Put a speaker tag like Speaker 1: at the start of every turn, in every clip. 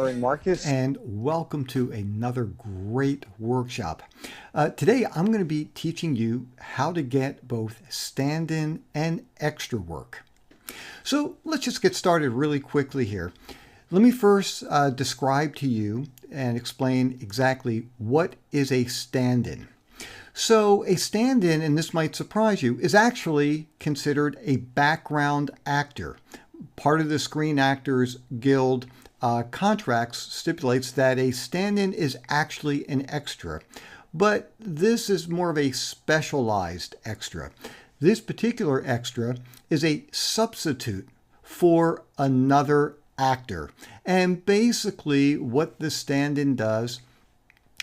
Speaker 1: Aaron Marcus.
Speaker 2: And welcome to another great workshop. Today I'm going to be teaching you how to get both stand-in and extra work. So let's just get started really quickly here. Let me first describe to you and explain exactly what is a stand-in. So a stand-in, and this might surprise you, is actually considered a background actor. Part of the Screen Actors Guild contracts stipulates that a stand-in is actually an extra, but this is more of a specialized extra. This particular extra is a substitute for another actor. And basically what the stand-in does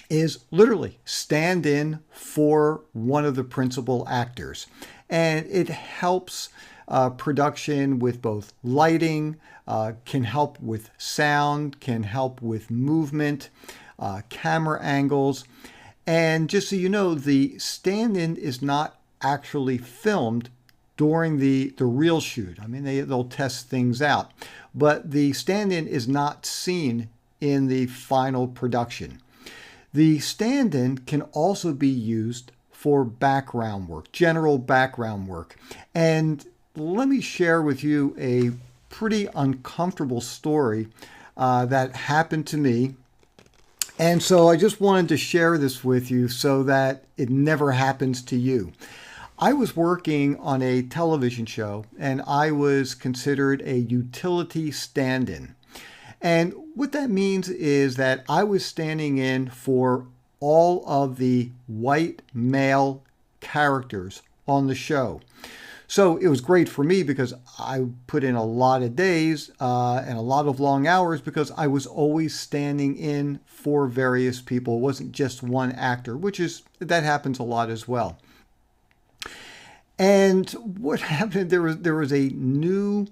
Speaker 2: is literally stand in for one of the principal actors. And it helps production with both lighting, can help with sound, can help with movement, camera angles. And just so you know, the stand-in is not actually filmed during the real shoot. I mean, they'll test things out. But the stand-in is not seen in the final production. The stand-in can also be used for background work, general background work. And let me share with you a pretty uncomfortable story that happened to me. And so I just wanted to share this with you so that it never happens to you. I was working on a television show and I was considered a utility stand-in. And what that means is that I was standing in for all of the white male characters on the show. So it was great for me because I put in a lot of days and a lot of long hours because I was always standing in for various people. It wasn't just one actor, that happens a lot as well. And what happened, there was a new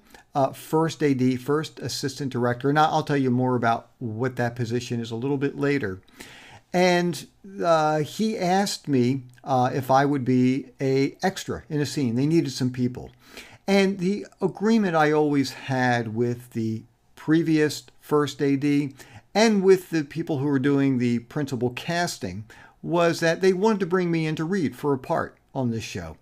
Speaker 2: first AD, first assistant director, and I'll tell you more about what that position is a little bit later. And he asked me if I would be an extra in a scene. They needed some people. And the agreement I always had with the previous first AD and with the people who were doing the principal casting was that they wanted to bring me in to read for a part on this show.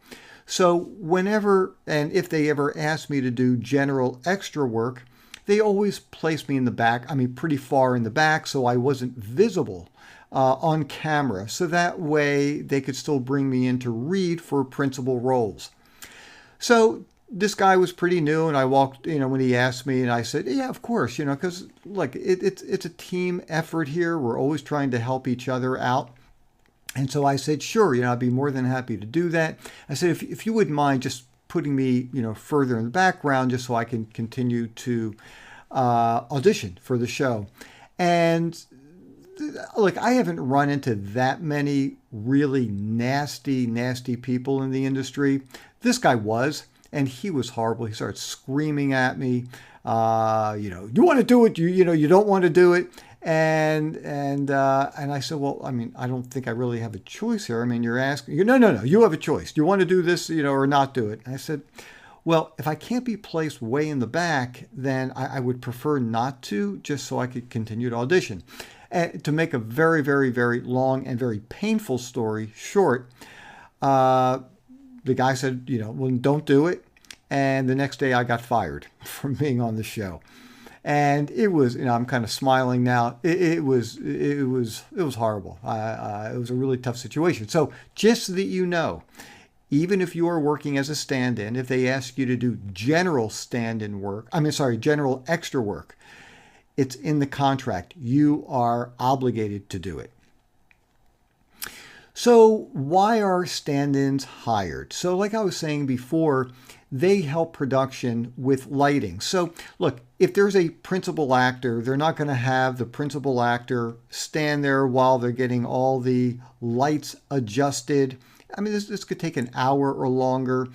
Speaker 2: So whenever and if they ever asked me to do general extra work, they always placed me in the back, pretty far in the back, so I wasn't visible on camera. So that way they could still bring me in to read for principal roles. So this guy was pretty new, and I walked, when he asked me, and I said, yeah, of course, because look, it's a team effort here. We're always trying to help each other out. And so I said, sure, I'd be more than happy to do that. I said, if you wouldn't mind just putting me, further in the background just so I can continue to audition for the show. And look, I haven't run into that many really nasty people in the industry. This guy was, and he was horrible. He started screaming at me, you want to do it, you don't want to do it. And I said, well, I don't think I really have a choice here. You're asking, no, you have a choice. Do you want to do this, or not do it? And I said, well, if I can't be placed way in the back, then I would prefer not to, just so I could continue to audition. And to make a very, very, very long and very painful story short, the guy said, well, don't do it. And the next day I got fired from being on the show. And it was, I'm kind of smiling now. It was horrible. It was a really tough situation. So just so that you know, even if you are working as a stand-in, if they ask you to do general stand-in work, general extra work, it's in the contract. You are obligated to do it. So why are stand-ins hired? So like I was saying before, they help production with lighting. So look, if there's a principal actor, they're not going to have the principal actor stand there while they're getting all the lights adjusted. This could take an hour or longer.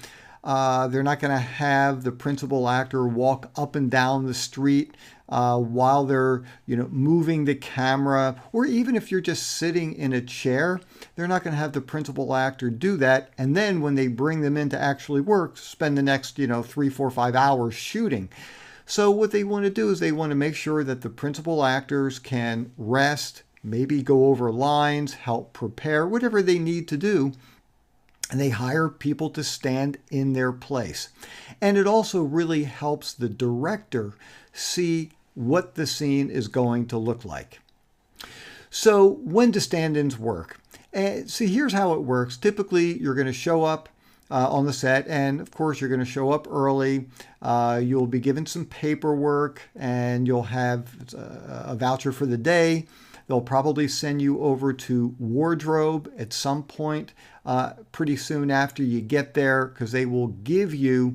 Speaker 2: They're not going to have the principal actor walk up and down the street while they're, moving the camera. Or even if you're just sitting in a chair, they're not going to have the principal actor do that. And then when they bring them in to actually work, spend the next, 3, 4, 5 hours shooting. So what they want to do is they want to make sure that the principal actors can rest, maybe go over lines, help prepare, whatever they need to do. And they hire people to stand in their place. And it also really helps the director see what the scene is going to look like. So when do stand-ins work? See, here's how it works. Typically, you're going to show up on the set, and of course, you're going to show up early. You'll be given some paperwork, and you'll have a voucher for the day. They'll probably send you over to wardrobe at some point pretty soon after you get there, because they will give you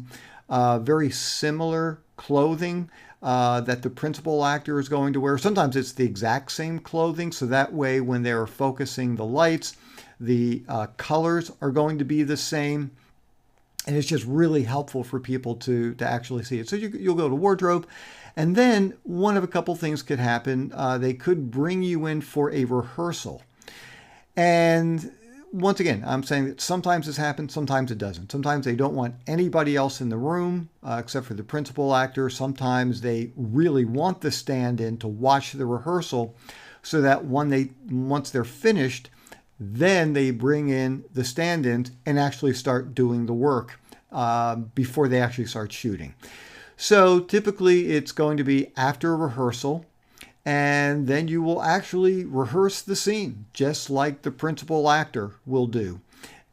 Speaker 2: very similar clothing that the principal actor is going to wear. Sometimes it's the exact same clothing, so that way when they're focusing the lights, the colors are going to be the same. And it's just really helpful for people to actually see it. So you'll go to wardrobe, and then one of a couple things could happen. They could bring you in for a rehearsal. And once again, I'm saying that sometimes this happens, sometimes it doesn't. Sometimes they don't want anybody else in the room except for the principal actor. Sometimes they really want the stand-in to watch the rehearsal so that once they're finished, then they bring in the stand-ins and actually start doing the work before they actually start shooting. So typically it's going to be after a rehearsal, and then you will actually rehearse the scene just like the principal actor will do.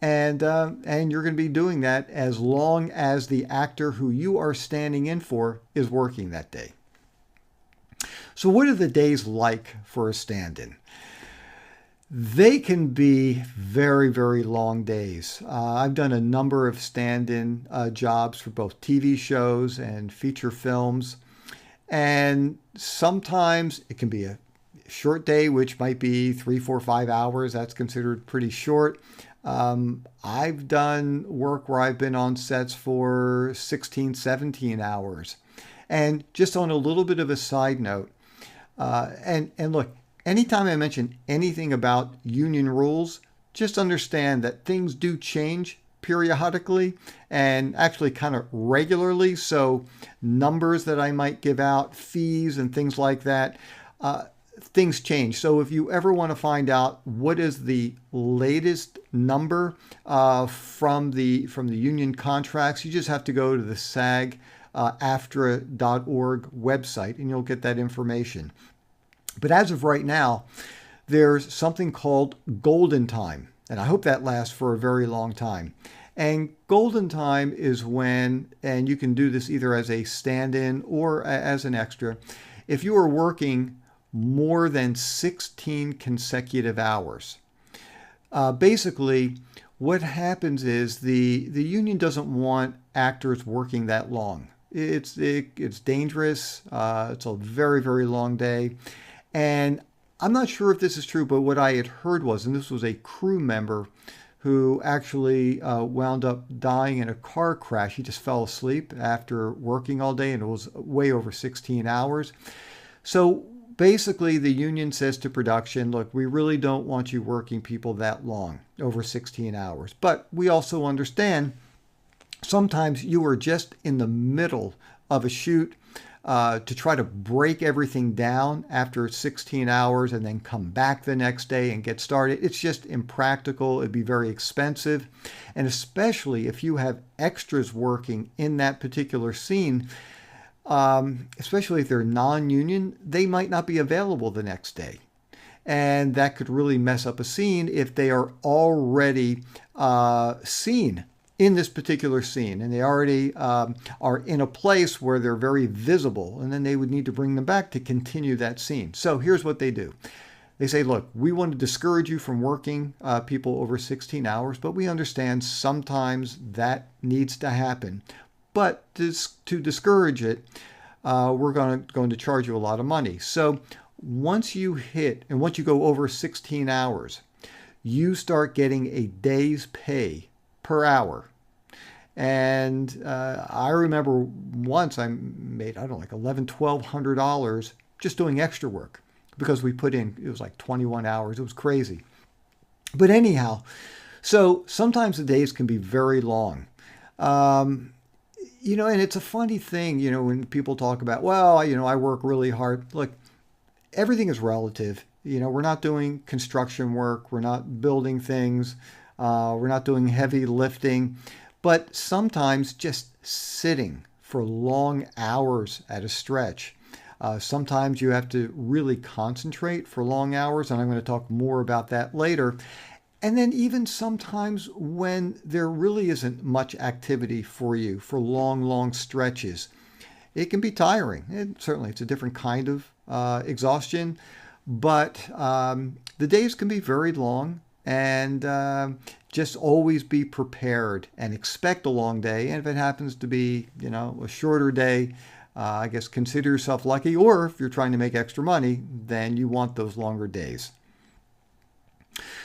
Speaker 2: And you're going to be doing that as long as the actor who you are standing in for is working that day. So what are the days like for a stand-in? They can be very, very long days. I've done a number of stand-in jobs for both TV shows and feature films. And sometimes it can be a short day, which might be 3, 4, 5 hours. That's considered pretty short. I've done work where I've been on sets for 16, 17 hours. And just on a little bit of a side note, and look, anytime I mention anything about union rules, just understand that things do change periodically and actually kind of regularly. So numbers that I might give out, fees and things like that, things change. So if you ever want to find out what is the latest number from the union contracts, you just have to go to the SAG-AFTRA.org website and you'll get that information. But as of right now, there's something called golden time. And I hope that lasts for a very long time. And golden time is when, and you can do this either as a stand-in or as an extra, if you are working more than 16 consecutive hours. Basically, what happens is the union doesn't want actors working that long. It's dangerous. It's a very, very long day. And I'm not sure if this is true, but what I had heard was, and this was a crew member who actually wound up dying in a car crash. He just fell asleep after working all day, and it was way over 16 hours. So basically, the union says to production, look, we really don't want you working people that long, over 16 hours. But we also understand sometimes you are just in the middle of a shoot. To try to break everything down after 16 hours and then come back the next day and get started. It's just impractical. It'd be very expensive. And especially if you have extras working in that particular scene, especially if they're non-union, they might not be available the next day. And that could really mess up a scene if they are already seen in this particular scene, and they already are in a place where they're very visible, and then they would need to bring them back to continue that scene. So here's what they do. They say, look, we want to discourage you from working people over 16 hours, but we understand sometimes that needs to happen. But to discourage it, we're going to charge you a lot of money. So once you hit, and once you go over 16 hours, you start getting a day's pay per hour. And I remember once I made, I don't know, like $1,100-$1,200 just doing extra work because we put in, it was like 21 hours. It was crazy. But anyhow, so sometimes the days can be very long. And it's a funny thing, when people talk about, well, I work really hard. Look, everything is relative. We're not doing construction work. We're not building things. We're not doing heavy lifting. But sometimes just sitting for long hours at a stretch. Sometimes you have to really concentrate for long hours, and I'm going to talk more about that later. And then even sometimes when there really isn't much activity for you for long, long stretches, it can be tiring. Certainly, it's a different kind of exhaustion, but the days can be very long, and just always be prepared and expect a long day. And if it happens to be, a shorter day, I guess consider yourself lucky. Or if you're trying to make extra money, then you want those longer days.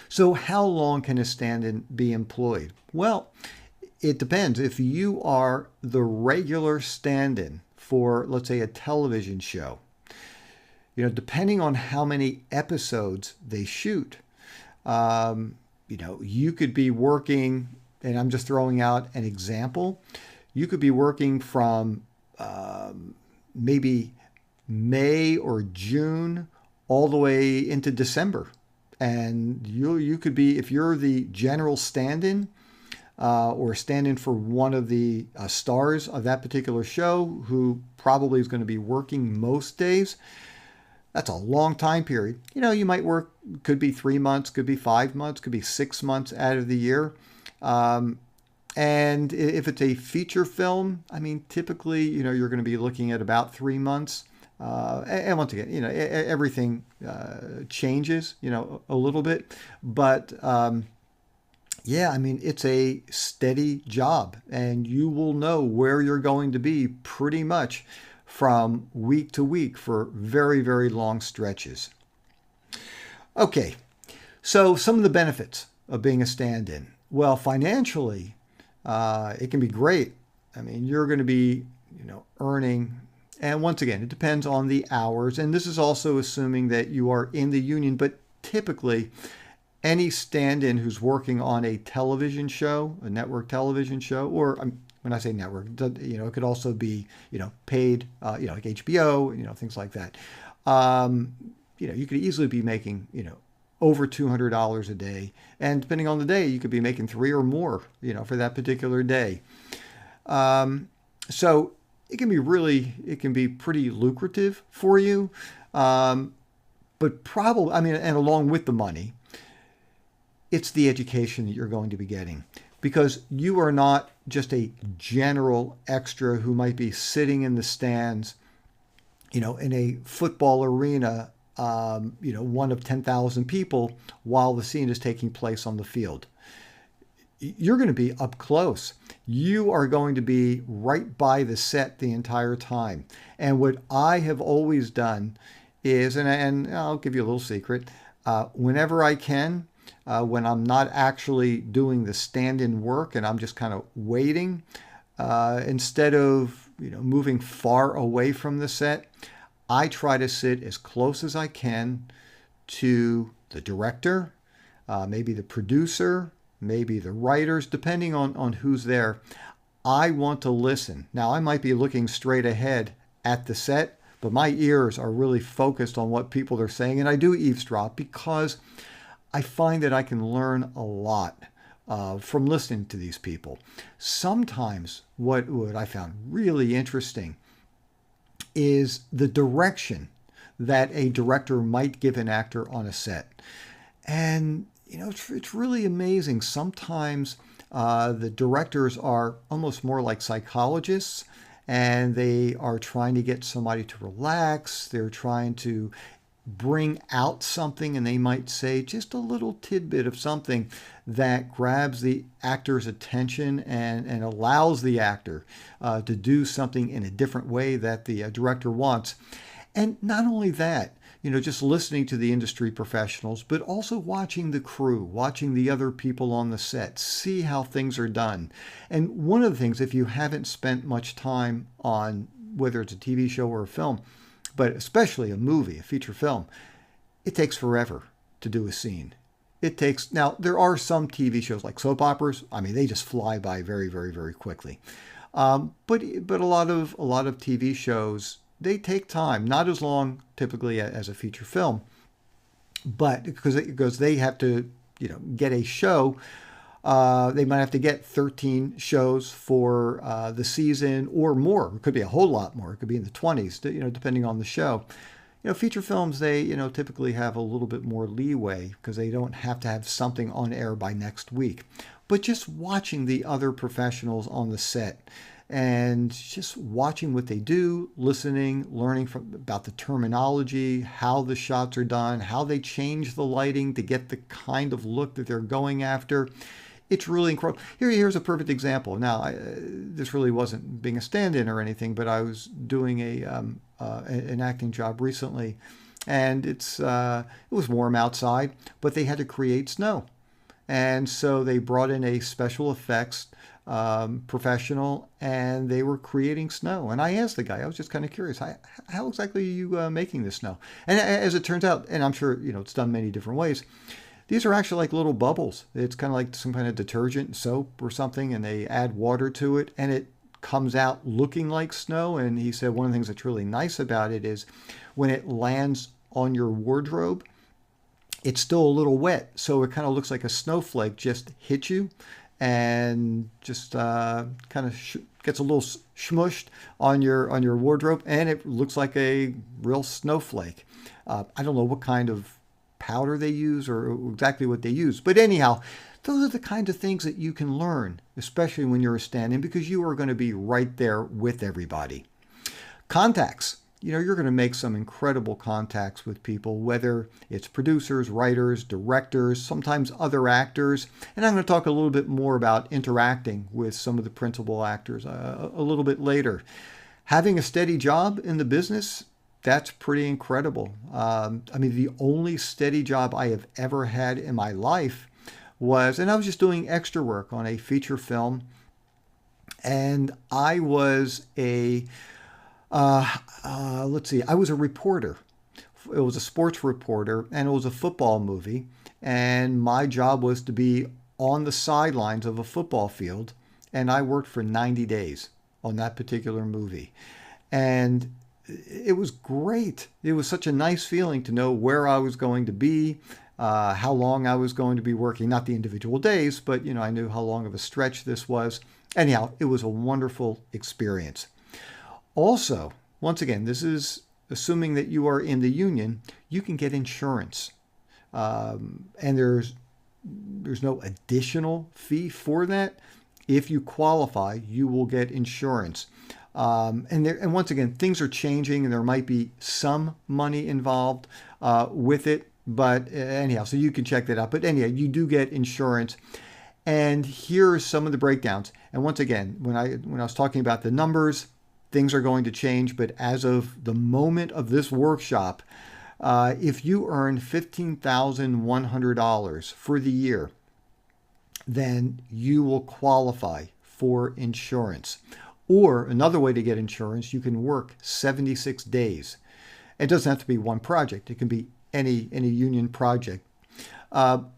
Speaker 2: So how long can a stand-in be employed? Well, it depends. If you are the regular stand-in for, let's say, a television show, depending on how many episodes they shoot, you could be working, and I'm just throwing out an example, you could be working from maybe May or June all the way into December. And you could be, if you're the general stand-in or stand-in for one of the stars of that particular show, who probably is going to be working most days, that's a long time period. You might work, could be 3 months, could be 5 months, could be 6 months out of the year. And if it's a feature film, typically, you're going to be looking at about 3 months. And once again, everything changes, a little bit. But it's a steady job, and you will know where you're going to be pretty much from week to week for very, very long stretches. Okay, so some of the benefits of being a stand-in. Well, financially, it can be great. You're going to be, earning. And once again, it depends on the hours. And this is also assuming that you are in the union. But typically, any stand-in who's working on a television show, a network television show, or when I say network, it could also be, paid, like HBO, things like that. You could easily be making, over $200 a day. And depending on the day, you could be making 3 or more, for that particular day. So it can be pretty lucrative for you. But probably, and along with the money, it's the education that you're going to be getting, because you are not just a general extra who might be sitting in the stands, in a football arena, one of 10,000 people while the scene is taking place on the field. You're going to be up close. You are going to be right by the set the entire time. And what I have always done is, and I'll give you a little secret, whenever I can, when I'm not actually doing the stand-in work and I'm just kind of waiting, instead of moving far away from the set, I try to sit as close as I can to the director, maybe the producer, maybe the writers, depending on who's there. I want to listen. Now, I might be looking straight ahead at the set, but my ears are really focused on what people are saying. And I do eavesdrop because I find that I can learn a lot from listening to these people. Sometimes what I found really interesting is the direction that a director might give an actor on a set. And, it's really amazing. Sometimes the directors are almost more like psychologists, and they are trying to get somebody to relax. They're trying to bring out something, and they might say just a little tidbit of something that grabs the actor's attention and allows the actor to do something in a different way that the director wants. And not only that, just listening to the industry professionals, but also watching the crew, watching the other people on the set, see how things are done. And one of the things, if you haven't spent much time on whether it's a TV show or a film, but especially a movie, a feature film, it takes forever to do a scene. Now, there are some TV shows like soap operas. They just fly by very, very, very quickly. But a lot of TV shows, they take time, not as long typically as a feature film, but because they have to get a show. They might have to get 13 shows for the season or more. It could be a whole lot more. It could be in the 20s, depending on the show. Feature films, they, typically have a little bit more leeway because they don't have to have something on air by next week. But just watching the other professionals on the set and just watching what they do, listening, learning about the terminology, how the shots are done, how they change the lighting to get the kind of look that they're going after. It's really incredible. Here's a perfect example. Now, this really wasn't being a stand-in or anything, but I was doing an acting job recently, and it was warm outside, but they had to create snow, and so they brought in a special effects professional, and they were creating snow. And I asked the guy, I was just kind of curious, how exactly are you making this snow? And as it turns out, and I'm sure it's done many different ways. These are actually like little bubbles. It's kind of like some kind of detergent, soap or something, and they add water to it, and it comes out looking like snow. And he said one of the things that's really nice about it is when it lands on your wardrobe, it's still a little wet. So it kind of looks like a snowflake just hit you and just kind of gets a little smushed on your wardrobe, and it looks like a real snowflake. I don't know what kind of powder they use or exactly what they use. But anyhow, those are the kinds of things that you can learn, especially when you're a stand-in, because you are going to be right there with everybody. Contacts. You're going to make some incredible contacts with people, whether it's producers, writers, directors, sometimes other actors. And I'm going to talk a little bit more about interacting with some of the principal actors a little bit later. Having a steady job in the business, that's pretty incredible. The only steady job I have ever had in my life was, and I was just doing extra work on a feature film, and I was I was a reporter. It was a sports reporter, and it was a football movie, and my job was to be on the sidelines of a football field, and I worked for 90 days on that particular movie. And it was great. It was such a nice feeling to know where I was going to be, how long I was going to be working, not the individual days, but I knew how long of a stretch this was. Anyhow, it was a wonderful experience. Also, once again, this is assuming that you are in the union, you can get insurance. And there's no additional fee for that. If you qualify, you will get insurance. And once again, things are changing, and there might be some money involved with it. But anyhow, so you can check that out. But anyhow, you do get insurance. And here are some of the breakdowns. And once again, when I was talking about the numbers, things are going to change. But as of the moment of this workshop, if you earn $15,100 for the year, then you will qualify for insurance. Or another way to get insurance, you can work 76 days. It doesn't have to be one project. It can be any union project.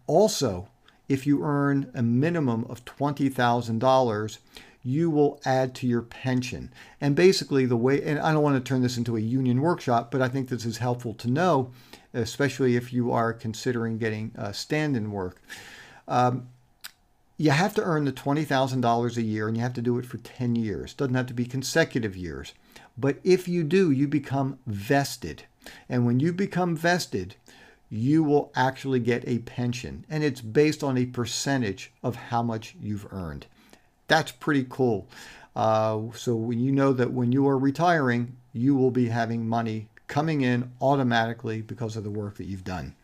Speaker 2: Also, if you earn a minimum of $20,000, you will add to your pension. And basically the way, and I don't want to turn this into a union workshop, but I think this is helpful to know, especially if you are considering getting stand-in work. You have to earn the $20,000 a year, and you have to do it for 10 years. It doesn't have to be consecutive years. But if you do, you become vested. And when you become vested, you will actually get a pension. And it's based on a percentage of how much you've earned. That's pretty cool. So when you know that when you are retiring, you will be having money coming in automatically because of the work that you've done.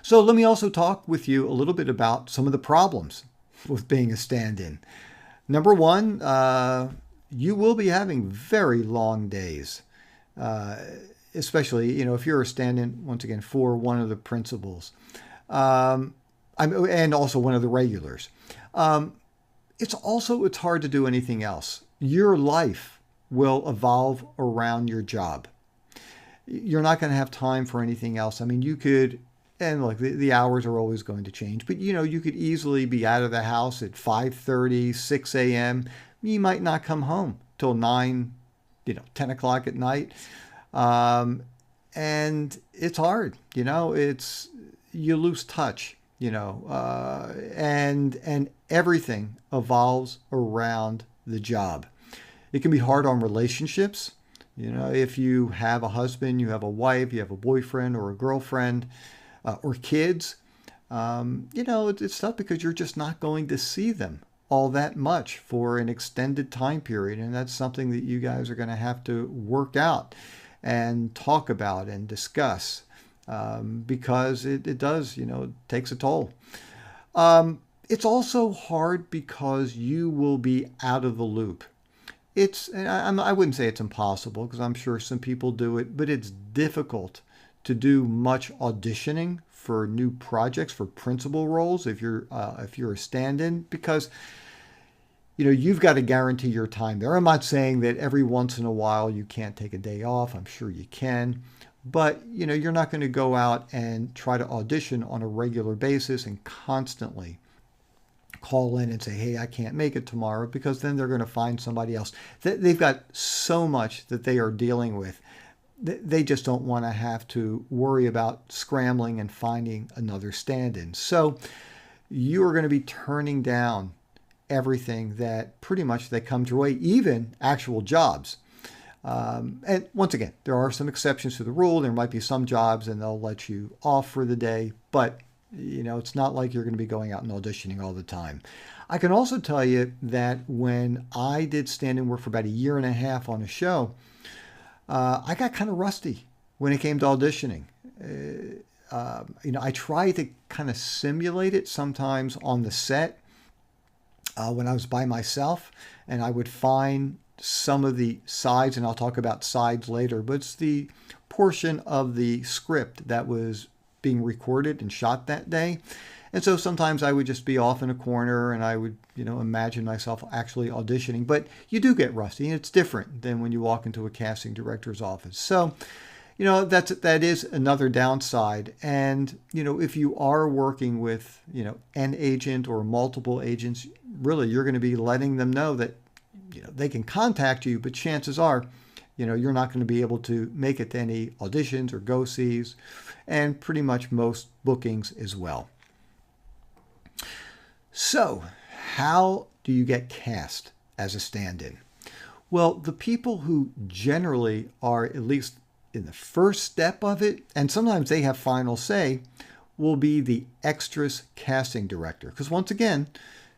Speaker 2: So let me also talk with you a little bit about some of the problems with being a stand-in. Number one, you will be having very long days, especially if you're a stand-in, once again, for one of the principals, and also one of the regulars. It's hard to do anything else. Your life will evolve around your job. You're not going to have time for anything else. You could, and look, the hours are always going to change, but you could easily be out of the house at 5:30, 6 a.m., you might not come home till 9, 10 o'clock at night. Um, and it's hard, you lose touch, and everything evolves around the job. It can be hard on relationships. If you have a husband, you have a wife, you have a boyfriend or a girlfriend, or kids, it's tough because you're just not going to see them all that much for an extended time period. And that's something that you guys are going to have to work out and talk about and discuss, because it does, it takes a toll. It's also hard because you will be out of the loop. I wouldn't say it's impossible, because I'm sure some people do it, but it's difficult to do much auditioning for new projects, for principal roles, if you're a stand-in, because you've got to guarantee your time there. I'm not saying that every once in a while you can't take a day off. I'm sure you can. But, you're not going to go out and try to audition on a regular basis and constantly call in and say, hey, I can't make it tomorrow, because then they're going to find somebody else. They've got so much that they are dealing with. They just don't want to have to worry about scrambling and finding another stand-in. So you are going to be turning down everything that pretty much that comes your way, even actual jobs. And once again, there are some exceptions to the rule. There might be some jobs and they'll let you off for the day, but it's not like you're going to be going out and auditioning all the time. I can also tell you that when I did stand-in work for about 1.5 years on a show, I got kind of rusty when it came to auditioning. I try to kind of simulate it sometimes on the set, when I was by myself, and I would find some of the sides, and I'll talk about sides later, but it's the portion of the script that was being recorded and shot that day. And so sometimes I would just be off in a corner and I would, imagine myself actually auditioning. But you do get rusty, and it's different than when you walk into a casting director's office. So, that is another downside. And, if you are working with, an agent or multiple agents, really you're going to be letting them know that, they can contact you, but chances are, you're not going to be able to make it to any auditions or go-sees, and pretty much most bookings as well. So, how do you get cast as a stand-in? Well, the people who generally are at least in the first step of it, and sometimes they have final say, will be the extras casting director. Because once again,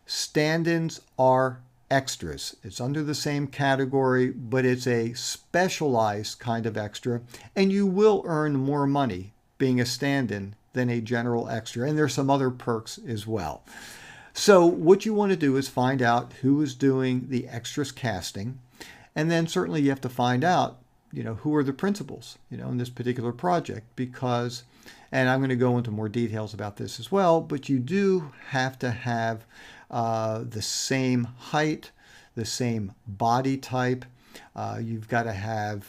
Speaker 2: stand-ins are extras. It's under the same category, but it's a specialized kind of extra, and you will earn more money being a stand-in than a general extra. And there's some other perks as well. So what you want to do is find out who is doing the extras casting, and then certainly you have to find out, who are the principals, in this particular project, because, and I'm going to go into more details about this as well, but you do have to have the same height, the same body type. You've got to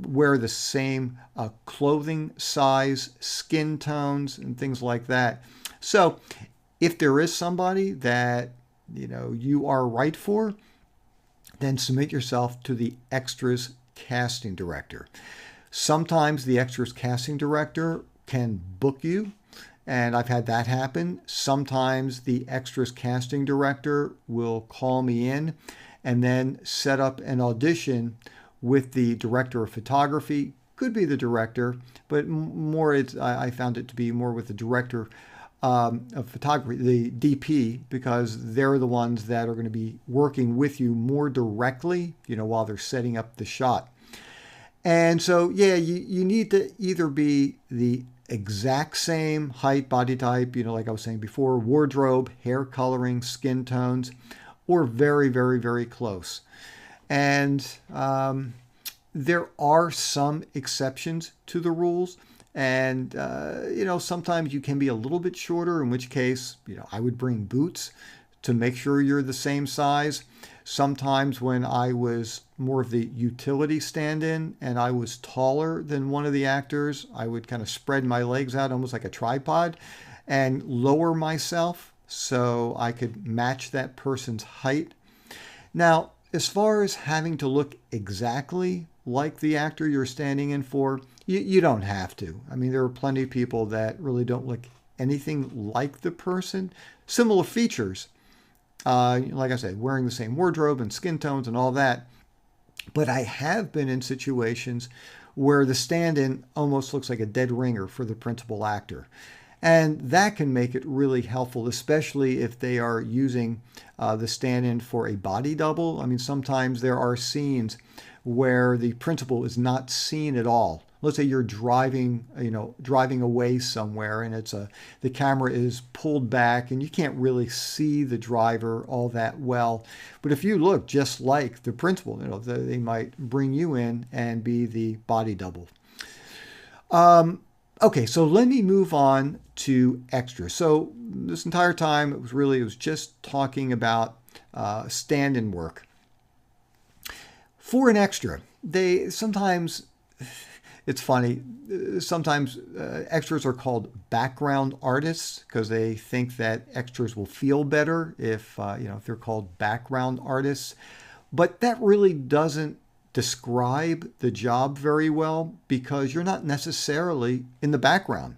Speaker 2: wear the same clothing size, skin tones, and things like that. So if there is somebody that you are right for, then submit yourself to the extras casting director. Sometimes the extras casting director can book you, and I've had that happen. Sometimes the extras casting director will call me in and then set up an audition with the director of photography. Could be the director, but more I found it to be more with the director of photography, the DP, because they're the ones that are going to be working with you more directly, while they're setting up the shot. And so, yeah, you need to either be the exact same height, body type, like I was saying before, wardrobe, hair coloring, skin tones, or very, very, very close. And there are some exceptions to the rules. And, sometimes you can be a little bit shorter, in which case, I would bring boots to make sure you're the same size. Sometimes when I was more of the utility stand-in and I was taller than one of the actors, I would kind of spread my legs out almost like a tripod and lower myself so I could match that person's height. Now, as far as having to look exactly like the actor you're standing in for, you don't have to. I mean, there are plenty of people that really don't look anything like the person. Similar features, like I said, wearing the same wardrobe and skin tones and all that. But I have been in situations where the stand-in almost looks like a dead ringer for the principal actor. And that can make it really helpful, especially if they are using the stand-in for a body double. I mean, sometimes there are scenes where the principal is not seen at all. Let's say you're driving away somewhere, and the camera is pulled back, and you can't really see the driver all that well. But if you look just like the principal, they might bring you in and be the body double. Okay, so let me move on to extras. So this entire time it was just talking about stand-in work. For an extra, it's funny, sometimes extras are called background artists because they think that extras will feel better if they're called background artists. But that really doesn't describe the job very well because you're not necessarily in the background.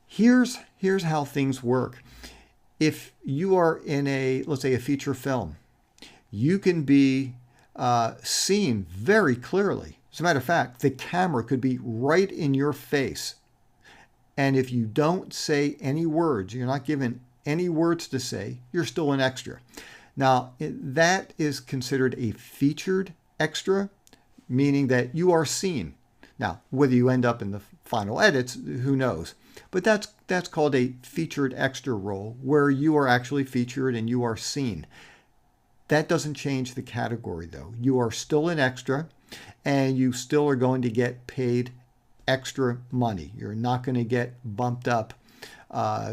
Speaker 2: Here's how things work. If you are in let's say a feature film, you can be seen very clearly. As a matter of fact, the camera could be right in your face. And if you don't say any words, you're not given any words to say, you're still an extra. Now, that is considered a featured extra, meaning that you are seen. Now, whether you end up in the final edits, who knows? But that's called a featured extra role, where you are actually featured and you are seen. That doesn't change the category, though. You are still an extra, and you still are going to get paid extra money. You're not going to get bumped up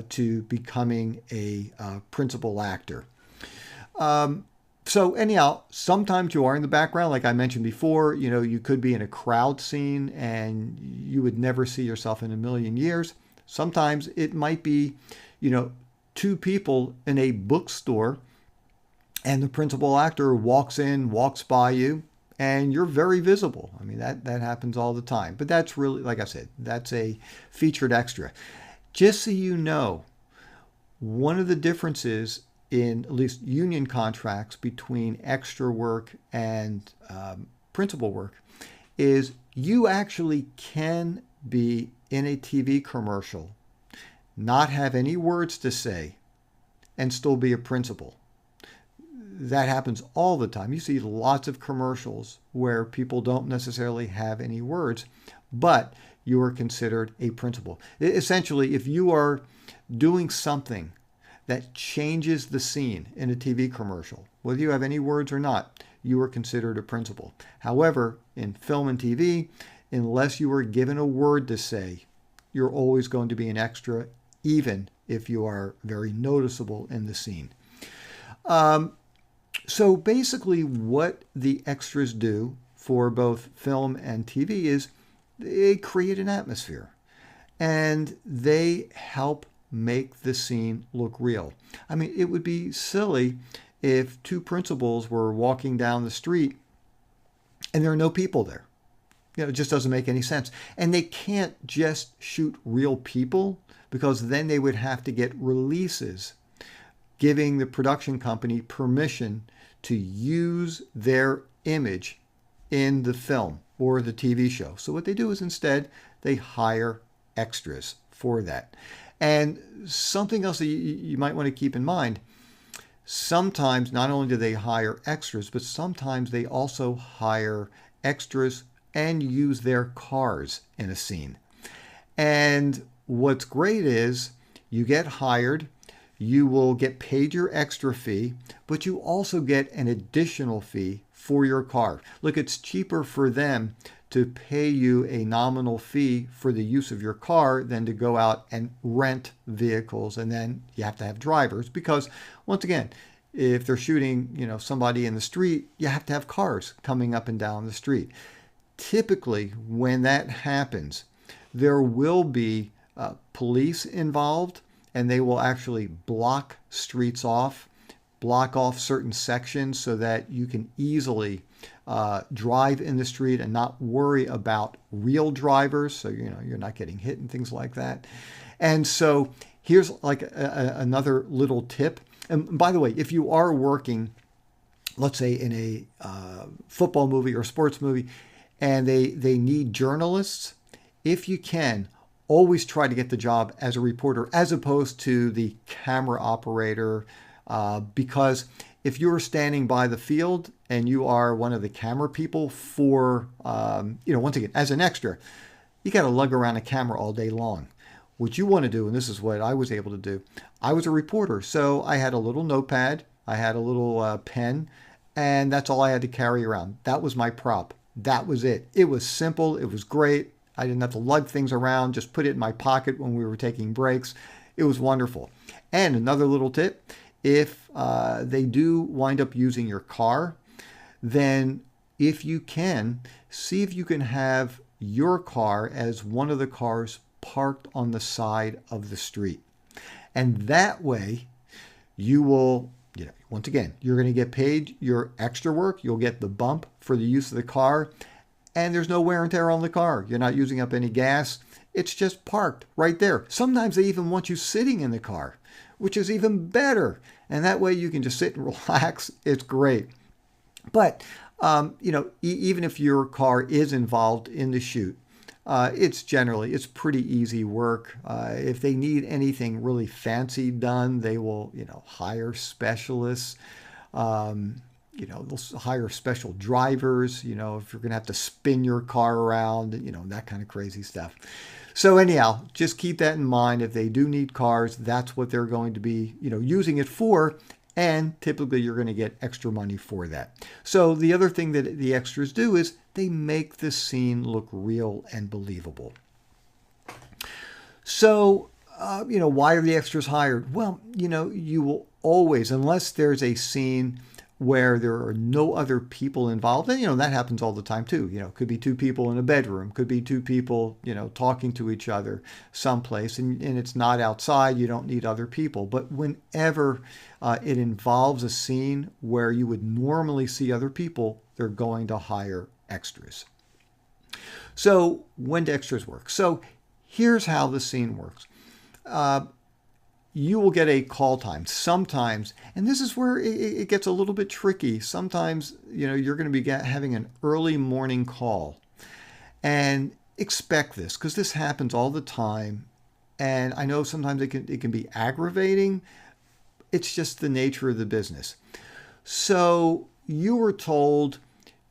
Speaker 2: to becoming a principal actor. So anyhow, sometimes you are in the background, like I mentioned before. You could be in a crowd scene and you would never see yourself in a million years. Sometimes it might be, two people in a bookstore and the principal actor walks by you, and you're very visible. I mean, that happens all the time. But that's really, like I said, that's a featured extra. Just so you know, one of the differences in at least union contracts between extra work and principal work is you actually can be in a TV commercial, not have any words to say, and still be a principal. That happens all the time. You see lots of commercials where people don't necessarily have any words, but you are considered a principal. Essentially, if you are doing something that changes the scene in a TV commercial, whether you have any words or not, you are considered a principal. However, in film and TV, unless you are given a word to say, you're always going to be an extra, even if you are very noticeable in the scene. So basically what the extras do for both film and TV is they create an atmosphere and they help make the scene look real. I mean, it would be silly if two principals were walking down the street and there are no people there. It just doesn't make any sense. And they can't just shoot real people because then they would have to get releases giving the production company permission to use their image in the film or the TV show. So what they do is instead they hire extras for that. And something else that you might want to keep in mind, sometimes not only do they hire extras, but sometimes they also hire extras and use their cars in a scene. And what's great is you get hired, you will get paid your extra fee, but you also get an additional fee for your car. Look, it's cheaper for them to pay you a nominal fee for the use of your car than to go out and rent vehicles, and then you have to have drivers because, once again, if they're shooting, somebody in the street, you have to have cars coming up and down the street. Typically, when that happens, there will be police involved, and they will actually block streets off block off certain sections so that you can easily drive in the street and not worry about real drivers. So, you're not getting hit and things like that. And so here's like another little tip. And by the way, if you are working, let's say in a football movie or sports movie, and they need journalists, if you can, always try to get the job as a reporter as opposed to the camera operator, because if you're standing by the field and you are one of the camera people for, once again, as an extra, you got to lug around a camera all day long. What you want to do, and this is what I was able to do, I was a reporter, so I had a little notepad, I had a little pen, and that's all I had to carry around. That was my prop. That was it. It was simple. It was great. I didn't have to lug things around, just put it in my pocket when we were taking breaks. It was wonderful. And another little tip, if they do wind up using your car, then if you can, see if you can have your car as one of the cars parked on the side of the street. And that way you will, once again, you're going to get paid your extra work. You'll get the bump for the use of the car. And there's no wear and tear on the car. You're not using up any gas. It's just parked right there. Sometimes they even want you sitting in the car, which is even better. And that way you can just sit and relax. It's great. But, even if your car is involved in the shoot, it's pretty easy work. If they need anything really fancy done, they will, hire specialists. They'll hire special drivers, if you're going to have to spin your car around, that kind of crazy stuff. So anyhow, just keep that in mind. If they do need cars, that's what they're going to be, using it for. And typically you're going to get extra money for that. So the other thing that the extras do is they make the scene look real and believable. So, why are the extras hired? Well, you will always, unless there's a scene where there are no other people involved, and that happens all the time too. Could be two people in a bedroom, could be two people, talking to each other someplace, and it's not outside. You don't need other people. But whenever it involves a scene where you would normally see other people, they're going to hire extras. So when do extras work? So here's how the scene works. You will get a call time sometimes, and this is where it gets a little bit tricky. Sometimes, you're going to be having an early morning call, and expect this because this happens all the time. And I know sometimes it can be aggravating. It's just the nature of the business. So you were told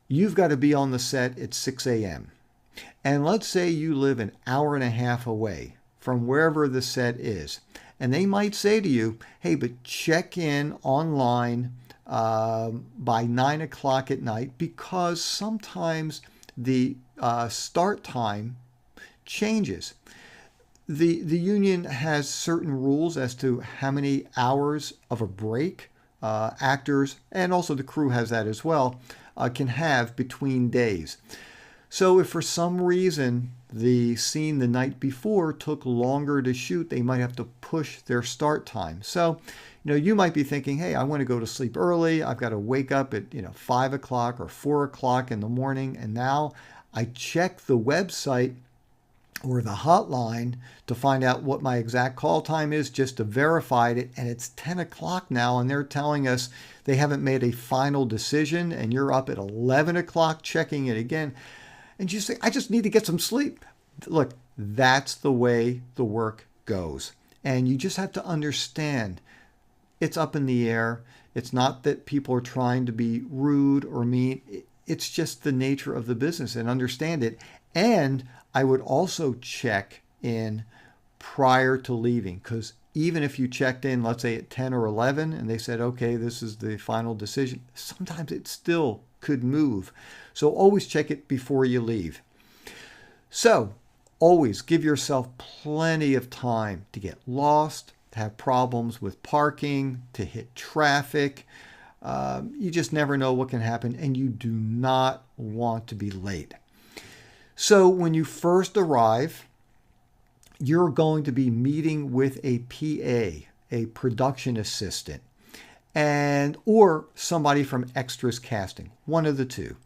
Speaker 2: you've got to be on the set at 6 a.m. And let's say you live an hour and a half away from wherever the set is. And they might say to you, hey, but check in online by 9 o'clock at night, because sometimes the start time changes. The union has certain rules as to how many hours of a break actors, and also the crew has that as well, can have between days. So if for some reason the scene the night before took longer to shoot, they might have to push their start time. So, you might be thinking, hey, I want to go to sleep early. I've got to wake up at, 5 o'clock or 4 o'clock in the morning. And now I check the website or the hotline to find out what my exact call time is, just to verify it. And it's 10 o'clock now, and they're telling us they haven't made a final decision, and you're up at 11 o'clock checking it again. And you say, I just need to get some sleep. Look, that's the way the work goes. And you just have to understand it's up in the air. It's not that people are trying to be rude or mean. It's just the nature of the business, and understand it. And I would also check in prior to leaving, because even if you checked in, let's say at 10 or 11, and they said, okay, this is the final decision, sometimes it still could move. So always check it before you leave. So always give yourself plenty of time to get lost, to have problems with parking, to hit traffic. You just never know what can happen, and you do not want to be late. So when you first arrive, you're going to be meeting with a PA, a production assistant. and or somebody from extras casting, one of the two.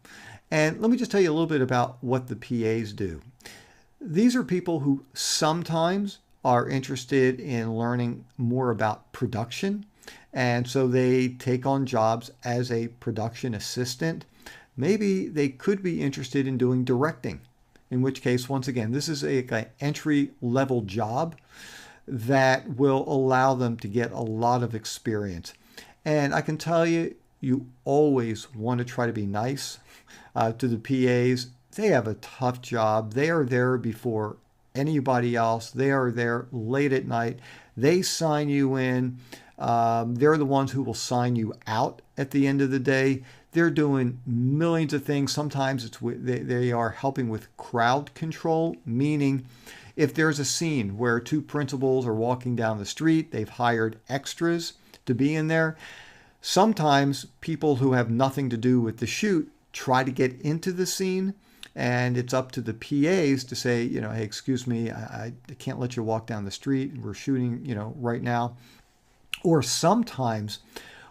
Speaker 2: And let me just tell you a little bit about what the PAs do. These are people who sometimes are interested in learning more about production, and so they take on jobs as a production assistant. Maybe they could be interested in doing directing, in which case, once again, this is an entry-level job that will allow them to get a lot of experience. And I can tell you, you always want to try to be nice to the PAs. They have a tough job. They are there before anybody else. They are there late at night. They sign you in. They're the ones who will sign you out at the end of the day. They're doing millions of things. Sometimes they are helping with crowd control, meaning if there's a scene where two principals are walking down the street, they've hired extras to be in there. Sometimes people who have nothing to do with the shoot try to get into the scene, and it's up to the PAs to say, hey, excuse me, I can't let you walk down the street. We're shooting, right now. Or sometimes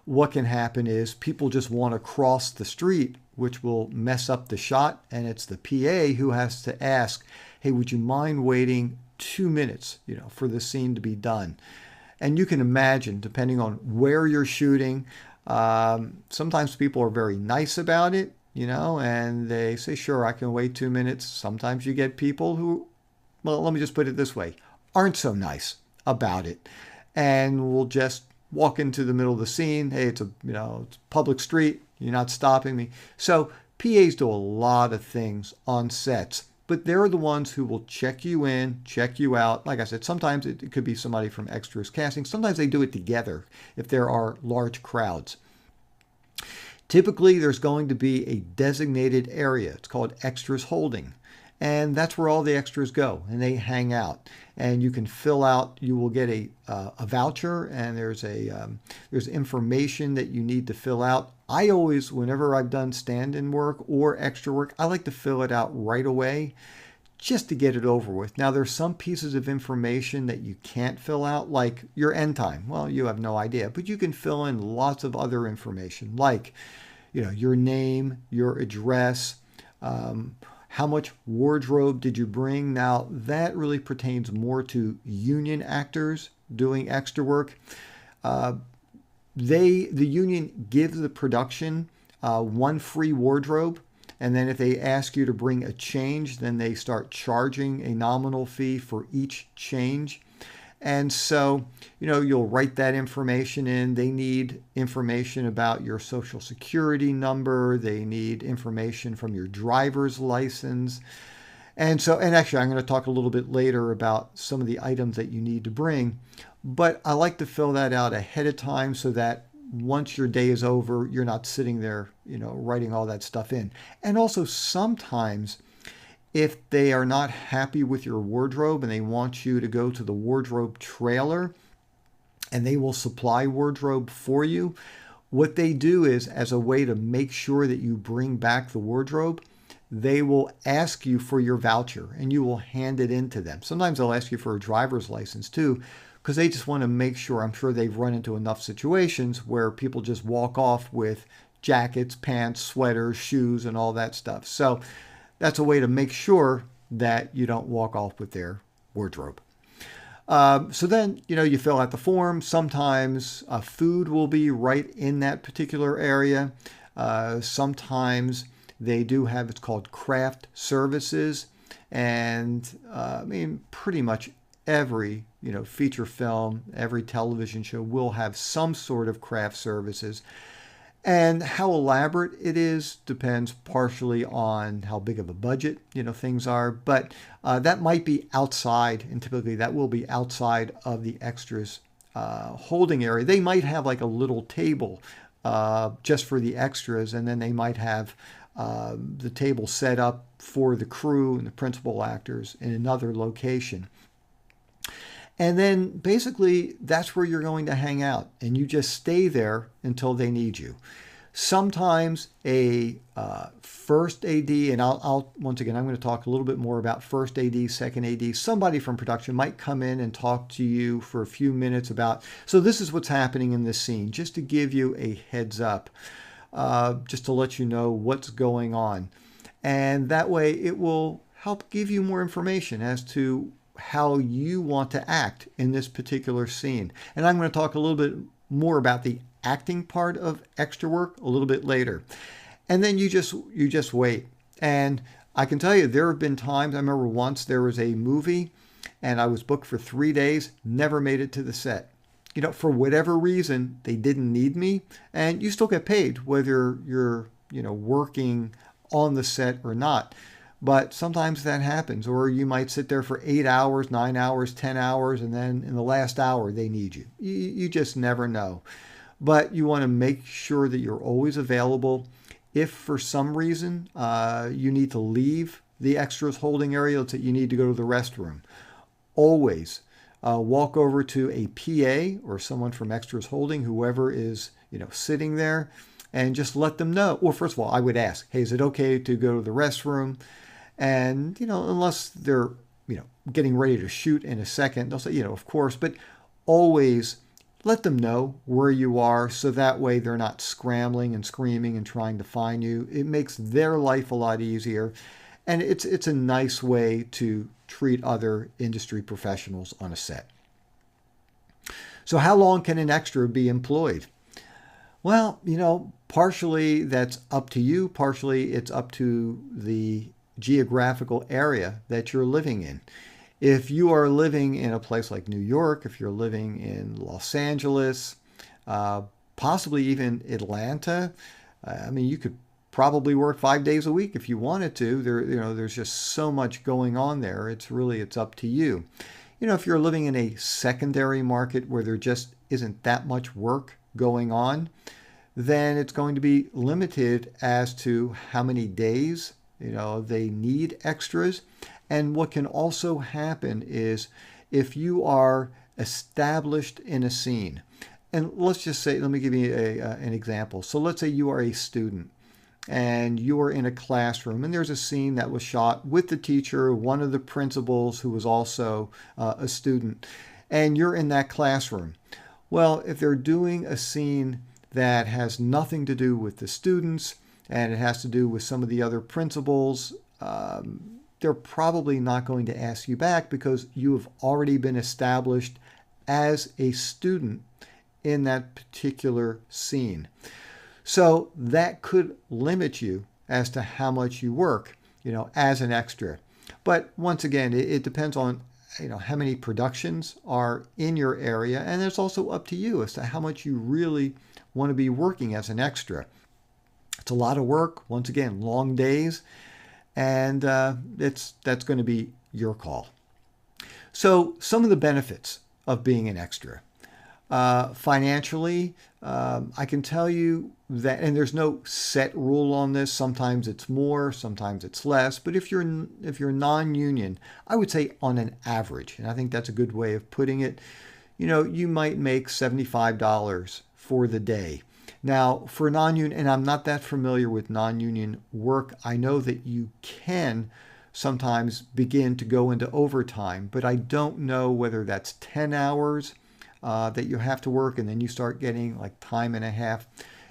Speaker 2: what can happen is people just want to cross the street, which will mess up the shot, and it's the PA who has to ask, hey, would you mind waiting 2 minutes, for the scene to be done? And you can imagine, depending on where you're shooting, sometimes people are very nice about it, and they say, sure, I can wait 2 minutes. Sometimes you get people who, well, let me just put it this way, aren't so nice about it, and will just walk into the middle of the scene. Hey, it's a public street. You're not stopping me. So PAs do a lot of things on sets, but they're the ones who will check you in, check you out. Like I said, sometimes it could be somebody from extras casting. Sometimes they do it together if there are large crowds. Typically, there's going to be a designated area. It's called extras holding. And that's where all the extras go, and they hang out. And you can fill out. You will get a voucher, and there's information that you need to fill out. I always, whenever I've done stand-in work or extra work, I like to fill it out right away, just to get it over with. Now, there's some pieces of information that you can't fill out, like your end time. Well, you have no idea, but you can fill in lots of other information, like your name, your address. How much wardrobe did you bring? Now, that really pertains more to union actors doing extra work. The union gives the production one free wardrobe, and then if they ask you to bring a change, then they start charging a nominal fee for each change. And so, you'll write that information in. They need information about your social security number. They need information from your driver's license. And actually, I'm going to talk a little bit later about some of the items that you need to bring. But I like to fill that out ahead of time so that once your day is over, you're not sitting there, writing all that stuff in. And also sometimes, if they are not happy with your wardrobe and they want you to go to the wardrobe trailer and they will supply wardrobe for you, what they do is, as a way to make sure that you bring back the wardrobe, they will ask you for your voucher and you will hand it in to them. Sometimes they'll ask you for a driver's license too, because they just want to make sure. I'm sure they've run into enough situations where people just walk off with jackets, pants, sweaters, shoes, and all that stuff. So that's a way to make sure that you don't walk off with their wardrobe. So then, you fill out the form. Sometimes food will be right in that particular area. Sometimes they do have, it's called craft services. And pretty much every, feature film, every television show will have some sort of craft services. And how elaborate it is depends partially on how big of a budget, things are. But that might be outside, and typically that will be outside of the extras holding area. They might have like a little table just for the extras, and then they might have the table set up for the crew and the principal actors in another location. And then basically that's where you're going to hang out, and you just stay there until they need you. Sometimes a first AD, and I'll once again, I'm going to talk a little bit more about first AD, second AD. Somebody from production might come in and talk to you for a few minutes about, so this is what's happening in this scene, just to give you a heads up, just to let you know what's going on. And that way it will help give you more information as to how you want to act in this particular scene. And I'm going to talk a little bit more about the acting part of extra work a little bit later. And then you just wait. And I can tell you, there have been times, I remember once there was a movie and I was booked for 3 days, never made it to the set. For whatever reason, they didn't need me, and you still get paid whether you're, working on the set or not. But sometimes that happens, or you might sit there for 8 hours, 9 hours, 10 hours, and then in the last hour they need you. You just never know. But you want to make sure that you're always available. If for some reason you need to leave the extras holding area, let's say you need to go to the restroom, always walk over to a PA or someone from extras holding, whoever is sitting there, and just let them know. Well, first of all, I would ask, hey, is it okay to go to the restroom? And unless they're getting ready to shoot in a second, they'll say of course. But always let them know where you are, so that way they're not scrambling and screaming and trying to find you. It makes their life a lot easier, and it's a nice way to treat other industry professionals on a set. So how long can an extra be employed? Well, partially that's up to you. Partially it's up to the geographical area that you're living in. If you are living in a place like New York, if you're living in Los Angeles, possibly even Atlanta, you could probably work 5 days a week if you wanted to. There's just so much going on there. It's up to you. If you're living in a secondary market where there just isn't that much work going on, then it's going to be limited as to how many days they need extras. And what can also happen is if you are established in a scene, and let's just say, let me give you an example. So let's say you are a student and you are in a classroom and there's a scene that was shot with the teacher, one of the principals who was also a student, and you're in that classroom. Well, if they're doing a scene that has nothing to do with the students and it has to do with some of the other principals, they're probably not going to ask you back because you have already been established as a student in that particular scene. So that could limit you as to how much you work, as an extra. But once again, it depends on, how many productions are in your area. And it's also up to you as to how much you really want to be working as an extra. It's a lot of work. Once again, long days. And that's going to be your call. So some of the benefits of being an extra. Financially, I can tell you that, and there's no set rule on this. Sometimes it's more, sometimes it's less. But if you're non-union, I would say on an average, and I think that's a good way of putting it, you might make $75 for the day. Now, for non-union, and I'm not that familiar with non-union work, I know that you can sometimes begin to go into overtime, but I don't know whether that's 10 hours that you have to work and then you start getting like time and a half.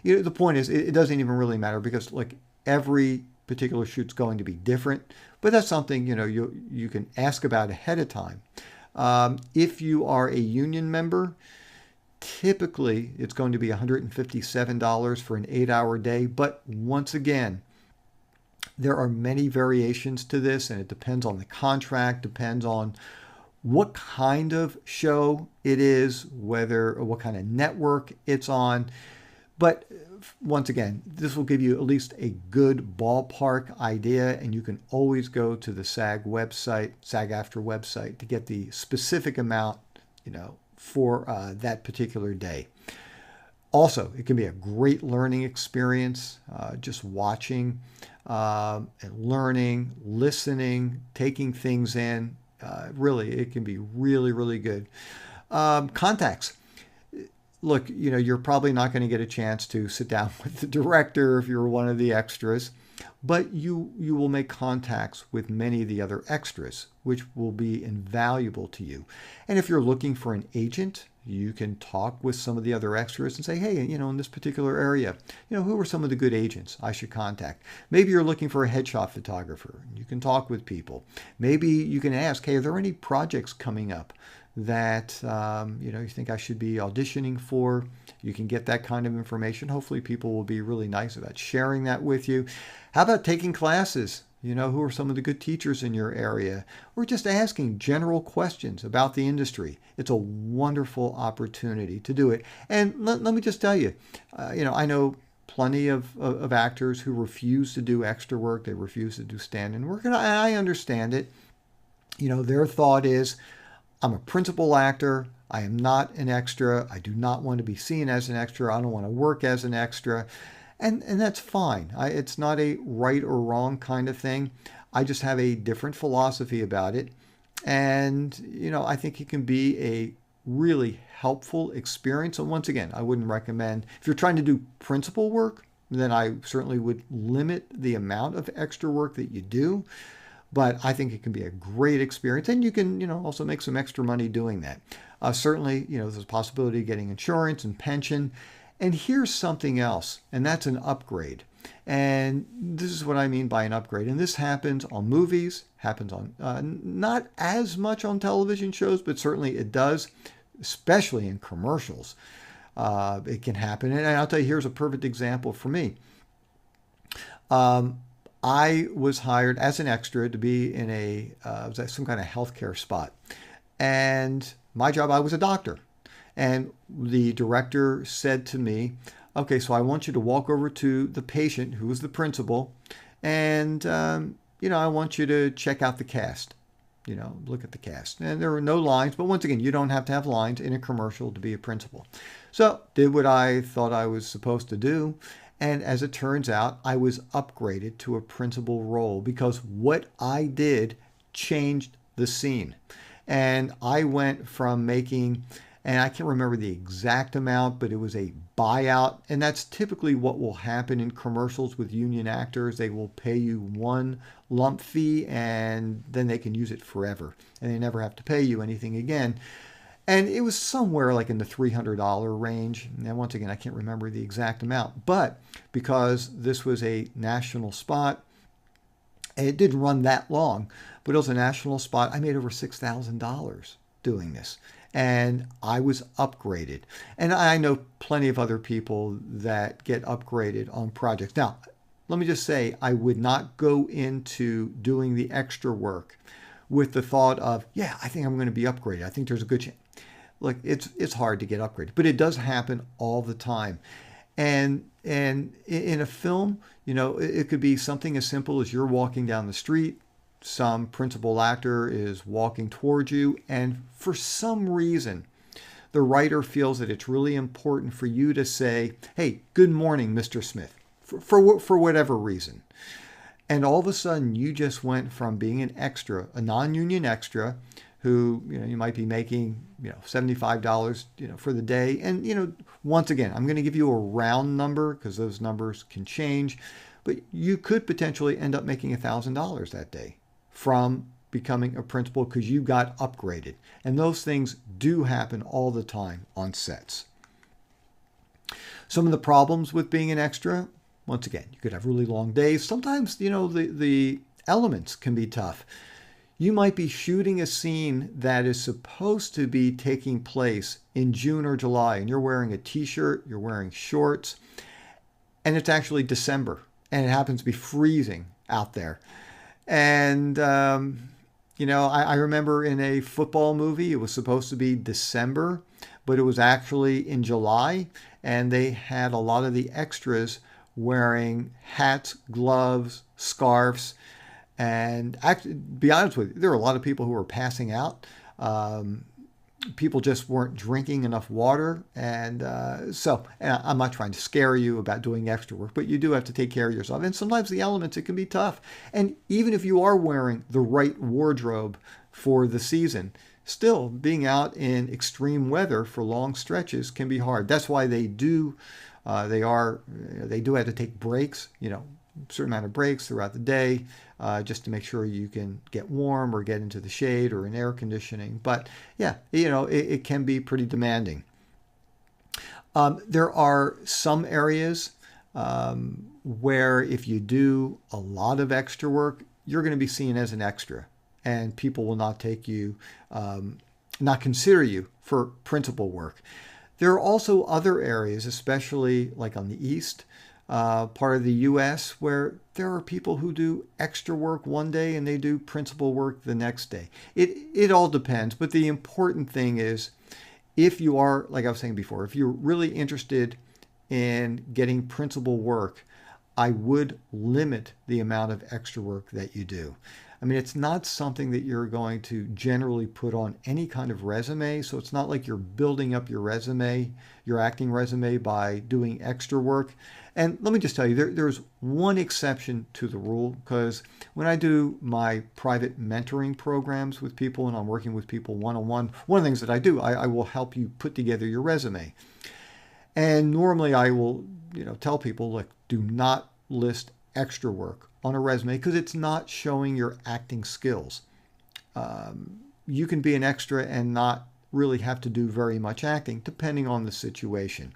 Speaker 2: The point is, it doesn't even really matter because like every particular shoot's going to be different, but that's something, you can ask about ahead of time. If you are a union member, typically it's going to be $157 for an 8-hour day. But once again, there are many variations to this, and it depends on the contract, depends on what kind of show it is, whether or what kind of network it's on. But once again, this will give you at least a good ballpark idea, and you can always go to the SAG website, SAG-AFTRA website, to get the specific amount, for that particular day. Also, it can be a great learning experience, just watching and learning, listening, taking things in. Really, it can be really, really good. Contacts. look, you're probably not going to get a chance to sit down with the director if you're one of the extras, but you will make contacts with many of the other extras, which will be invaluable to you. And if you're looking for an agent, you can talk with some of the other extras and say, hey, in this particular area, who are some of the good agents I should contact? Maybe you're looking for a headshot photographer. You can talk with people. Maybe you can ask, hey, are there any projects coming up that you think I should be auditioning for? You can get that kind of information. Hopefully people will be really nice about sharing that with you. How about taking classes? Who are some of the good teachers in your area? Or just asking general questions about the industry. It's a wonderful opportunity to do it. And let me just tell you, I know plenty of actors who refuse to do extra work. They refuse to do stand-in work. And I understand it. Their thought is, I'm a principal actor. I am not an extra. I do not want to be seen as an extra. I don't want to work as an extra. And that's fine. It's not a right or wrong kind of thing. I just have a different philosophy about it. And, I think it can be a really helpful experience. And once again, I wouldn't recommend, if you're trying to do principal work, then I certainly would limit the amount of extra work that you do. But I think it can be a great experience. And you can, also make some extra money doing that. Certainly, there's a possibility of getting insurance and pension. And here's something else, and that's an upgrade. And this is what I mean by an upgrade. And this happens on movies, happens on not as much on television shows, but certainly it does, especially in commercials. It can happen. And I'll tell you, here's a perfect example for me. I was hired as an extra to be in some kind of healthcare spot. And my job, I was a doctor. And the director said to me, okay, so I want you to walk over to the patient, who was the principal, and, I want you to check out the cast, look at the cast. And there were no lines, but once again, you don't have to have lines in a commercial to be a principal. So did what I thought I was supposed to do. And as it turns out, I was upgraded to a principal role because what I did changed the scene. And I went from making, and I can't remember the exact amount, but it was a buyout. And that's typically what will happen in commercials with union actors. They will pay you one lump fee and then they can use it forever. And they never have to pay you anything again. And it was somewhere like in the $300 range. And once again, I can't remember the exact amount. But because this was a national spot, and it didn't run that long, but it was a national spot, I made over $6,000 doing this. And I was upgraded. And I know plenty of other people that get upgraded on projects. Now, let me just say, I would not go into doing the extra work with the thought of, yeah, I think I'm going to be upgraded. I think there's a good chance. Look, it's hard to get upgraded, but it does happen all the time. And in a film, it could be something as simple as you're walking down the street, some principal actor is walking towards you, and for some reason, the writer feels that it's really important for you to say, hey, good morning, Mr. Smith, for whatever reason. And all of a sudden, you just went from being an extra, a non-union extra, who, you might be making, $75, for the day. And, once again, I'm going to give you a round number because those numbers can change, but you could potentially end up making $1,000 that day from becoming a principal because you got upgraded. And those things do happen all the time on sets. Some of the problems with being an extra, once again, you could have really long days. Sometimes, the elements can be tough. You might be shooting a scene that is supposed to be taking place in June or July, and you're wearing a t-shirt, you're wearing shorts, and it's actually December, and it happens to be freezing out there. And, I remember in a football movie, it was supposed to be December, but it was actually in July, and they had a lot of the extras wearing hats, gloves, scarves. And actually, to be honest with you, there were a lot of people who were passing out. People just weren't drinking enough water. And I'm not trying to scare you about doing extra work, but you do have to take care of yourself. And sometimes the elements, it can be tough. And even if you are wearing the right wardrobe for the season, still being out in extreme weather for long stretches can be hard. That's why they do have to take breaks, a certain amount of breaks throughout the day, just to make sure you can get warm or get into the shade or in air conditioning. But yeah, it can be pretty demanding. There are some areas where if you do a lot of extra work, you're going to be seen as an extra, and people will not take you, not consider you for principal work. There are also other areas, especially like on the east part of the U.S., where there are people who do extra work one day and they do principal work the next day. It all depends, but the important thing is, if you are, like I was saying before, if you're really interested in getting principal work, I would limit the amount of extra work that you do. I mean, it's not something that you're going to generally put on any kind of resume. So it's not like you're building up your resume, your acting resume, by doing extra work. And let me just tell you, there's one exception to the rule, because when I do my private mentoring programs with people and I'm working with people one-on-one, one of the things that I do, I will help you put together your resume. And normally I will, tell people, look, do not list extra work on a resume, because it's not showing your acting skills. You can be an extra and not really have to do very much acting, depending on the situation.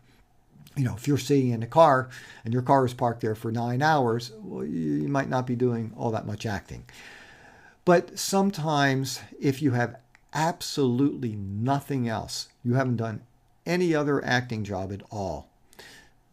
Speaker 2: If you're sitting in a car and your car is parked there for 9 hours, well, you might not be doing all that much acting. But sometimes if you have absolutely nothing else, you haven't done any other acting job at all,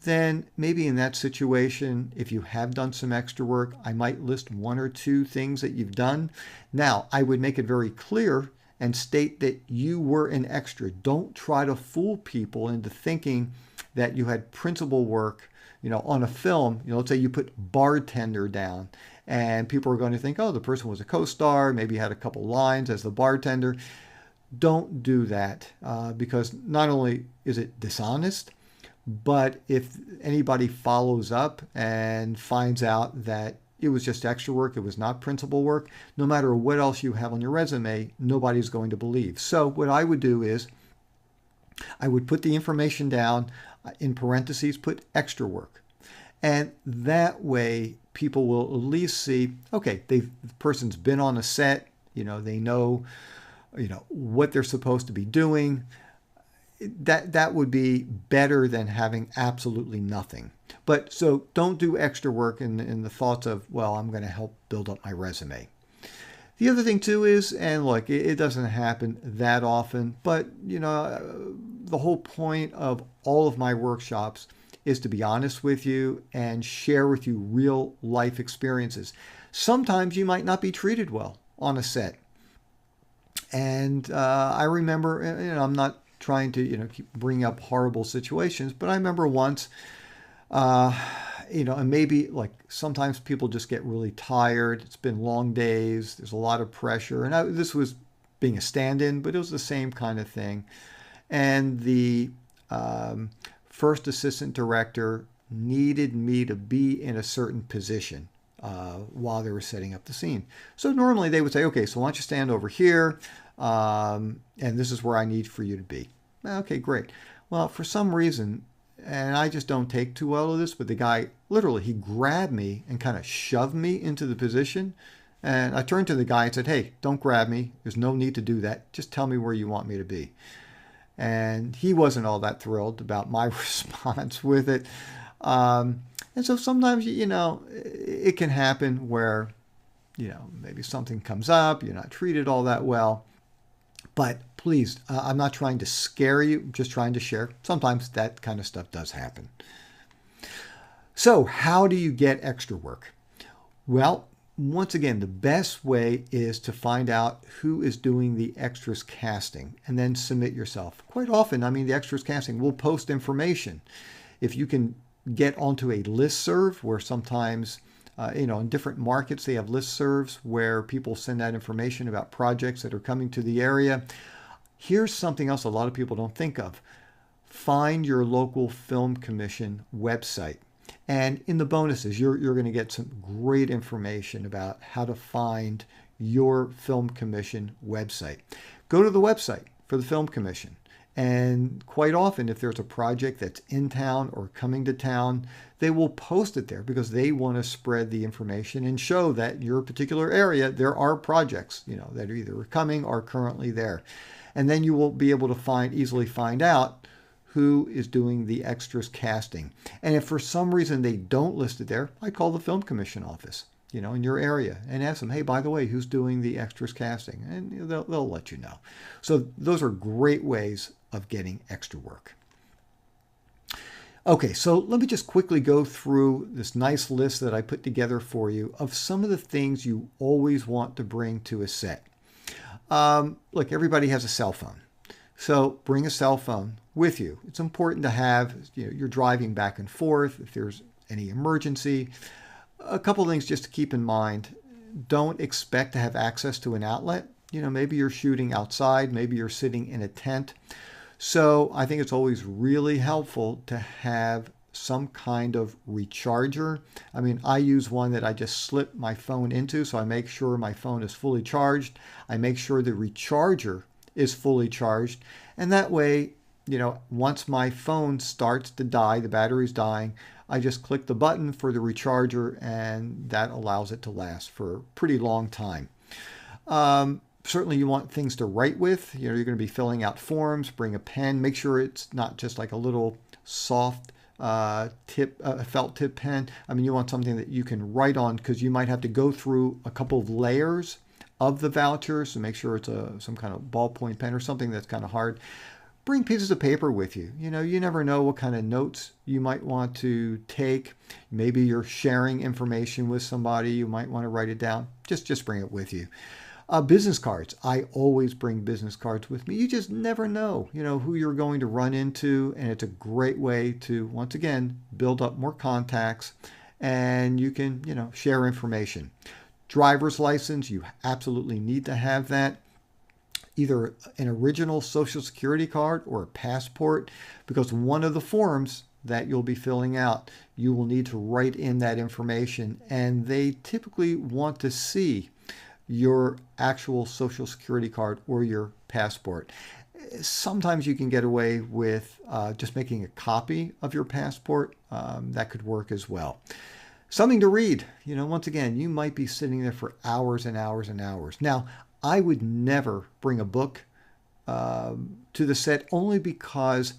Speaker 2: then maybe in that situation, if you have done some extra work, I might list 1 or 2 things that you've done. Now, I would make it very clear and state that you were an extra. Don't try to fool people into thinking that you had principal work, on a film. Let's say you put bartender down, and people are going to think, oh, the person was a co-star, maybe had a couple lines as the bartender. Don't do that, because not only is it dishonest, but if anybody follows up and finds out that it was just extra work, it was not principal work, no matter what else you have on your resume, nobody's going to believe. So what I would do is I would put the information down, in parentheses, put extra work. And that way people will at least see, okay, the person's been on a set, they know, what they're supposed to be doing. That would be better than having absolutely nothing. But so don't do extra work in the thoughts of, well, I'm going to help build up my resume. The other thing too is, and look, it doesn't happen that often, but the whole point of all of my workshops is to be honest with you and share with you real life experiences. Sometimes you might not be treated well on a set. And I remember, I'm not trying to, keep bringing up horrible situations, but I remember once, and maybe like sometimes people just get really tired. It's been long days. There's a lot of pressure. And this was being a stand-in, but it was the same kind of thing. And the first assistant director needed me to be in a certain position while they were setting up the scene. So normally they would say, okay, so why don't you stand over here? And this is where I need for you to be. Okay, great. Well, for some reason, and I just don't take too well to this, but the guy literally, he grabbed me and kind of shoved me into the position. And I turned to the guy and said, hey, don't grab me. There's no need to do that. Just tell me where you want me to be. And he wasn't all that thrilled about my response with it. And so sometimes, it can happen where, maybe something comes up, you're not treated all that well. But please, I'm not trying to scare you, I'm just trying to share. Sometimes that kind of stuff does happen. So how do you get extra work? Well, once again, the best way is to find out who is doing the extras casting and then submit yourself. Quite often, the extras casting will post information. If you can get onto a listserv where sometimes, in different markets, they have listservs where people send out information about projects that are coming to the area. Here's something else a lot of people don't think of. Find your local film commission website. And in the bonuses, you're going to get some great information about how to find your film commission website. go to the website for the Film Commission. And quite often, if there's a project that's in town or coming to town, they will post it there because they want to spread the information and show that in your particular area, there are projects, that are either coming or currently there. And then you will be able to easily find out who is doing the extras casting. And if for some reason they don't list it there, I call the Film Commission office, in your area and ask them, hey, by the way, who's doing the extras casting? And they'll let you know. So those are great ways of getting extra work. Okay, so let me just quickly go through this nice list that I put together for you of some of the things you always want to bring to a set. Look, everybody has a cell phone. So bring a cell phone with you. It's important to have, you're driving back and forth if there's any emergency. A couple of things just to keep in mind. Don't expect to have access to an outlet. Maybe you're shooting outside, maybe you're sitting in a tent. So I think it's always really helpful to have some kind of recharger. I mean, I use one that I just slip my phone into, so I make sure my phone is fully charged. I make sure the recharger is fully charged. And that way, once my phone starts to die, the battery's dying, I just click the button for the recharger and that allows it to last for a pretty long time. Certainly you want things to write with. You're going to be filling out forms. Bring a pen. Make sure it's not just like a little soft felt tip pen. I mean, you want something that you can write on because you might have to go through a couple of layers of the voucher. So make sure it's some kind of ballpoint pen or something that's kind of hard. Bring pieces of paper with you. You never know what kind of notes you might want to take. Maybe you're sharing information with somebody. You might want to write it down. Just bring it with you. Business cards. I always bring business cards with me. You just never know, who you're going to run into. And it's a great way to, once again, build up more contacts and you can, share information. Driver's license. You absolutely need to have that. Either an original Social Security card or a passport, because one of the forms that you'll be filling out, you will need to write in that information. And they typically want to see your actual Social Security card or your passport. Sometimes you can get away with just making a copy of your passport. That could work as well. Something to read. Once again, you might be sitting there for hours and hours and hours. Now, I would never bring a book to the set only because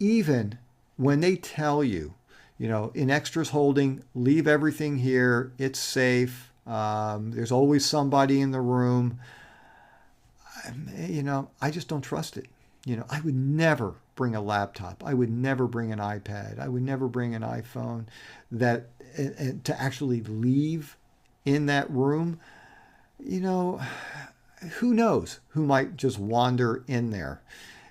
Speaker 2: even when they tell you, in extras holding, leave everything here, it's safe. There's always somebody in the room. I just don't trust it. I would never bring a laptop. I would never bring an iPad. I would never bring an iPhone to actually leave in that room. Who knows who might just wander in there.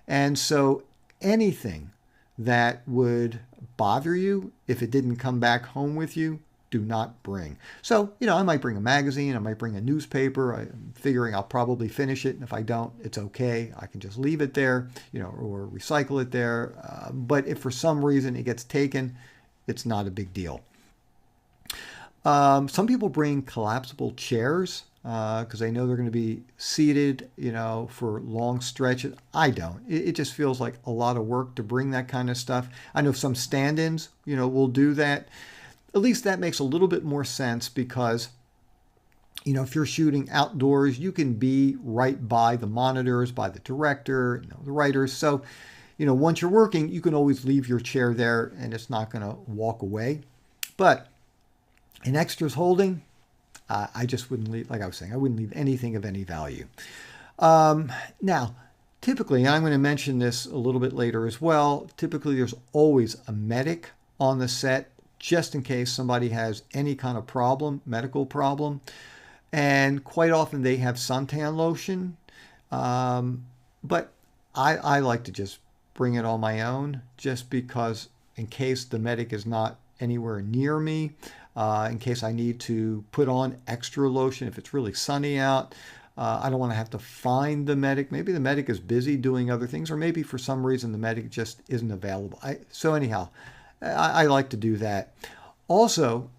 Speaker 2: And so anything that would bother you if it didn't come back home with you, do not bring. So, I might bring a magazine, I might bring a newspaper. I'm figuring I'll probably finish it. And if I don't, it's okay. I can just leave it there, or recycle it there. But if for some reason it gets taken, it's not a big deal. Some people bring collapsible chairs because they know they're going to be seated, for long stretches. I don't. It just feels like a lot of work to bring that kind of stuff. I know some stand-ins, will do that. At least that makes a little bit more sense because, if you're shooting outdoors, you can be right by the monitors, by the director, the writers. So, once you're working, you can always leave your chair there and it's not going to walk away. But in extras holding, I just wouldn't leave, like I was saying, I wouldn't leave anything of any value. Now, typically, and I'm going to mention this a little bit later as well, typically there's always a medic on the set just in case somebody has any kind of problem, medical problem. And quite often they have suntan lotion. But I like to just bring it on my own just because in case the medic is not anywhere near me, in case I need to put on extra lotion if it's really sunny out. I don't want to have to find the medic. Maybe the medic is busy doing other things, or maybe for some reason the medic just isn't available. So anyhow, I like to do that. Also,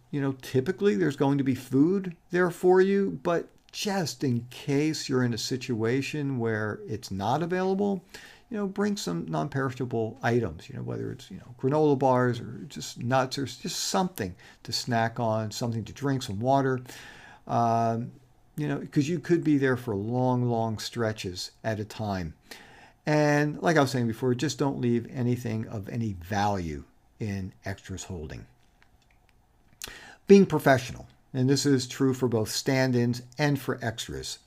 Speaker 2: typically there's going to be food there for you, but just in case you're in a situation where it's not available, bring some non-perishable items, whether it's, granola bars or just nuts or just something to snack on, something to drink, some water, because you could be there for long, long stretches at a time. And like I was saying before, just don't leave anything of any value in extras holding. Being professional, and this is true for both stand-ins and for extras.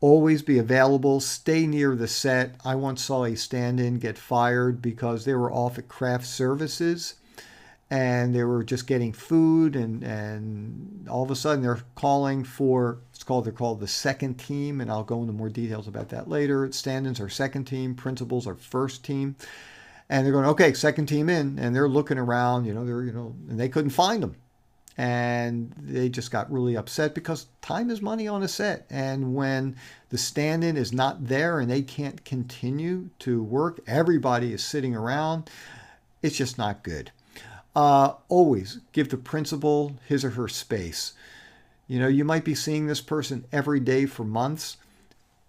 Speaker 2: Always be available, stay near the set. I once saw a stand-in get fired because they were off at craft services and they were just getting food, and all of a sudden they're calling for, they're called the second team, and I'll go into more details about that later. Stand-ins are second team, principals are first team. And they're going, okay, second team in, and they're looking around, and they couldn't find them. And they just got really upset because time is money on a set. And when the stand-in is not there and they can't continue to work, everybody is sitting around. It's just not good. Always give the principal his or her space. You might be seeing this person every day for months,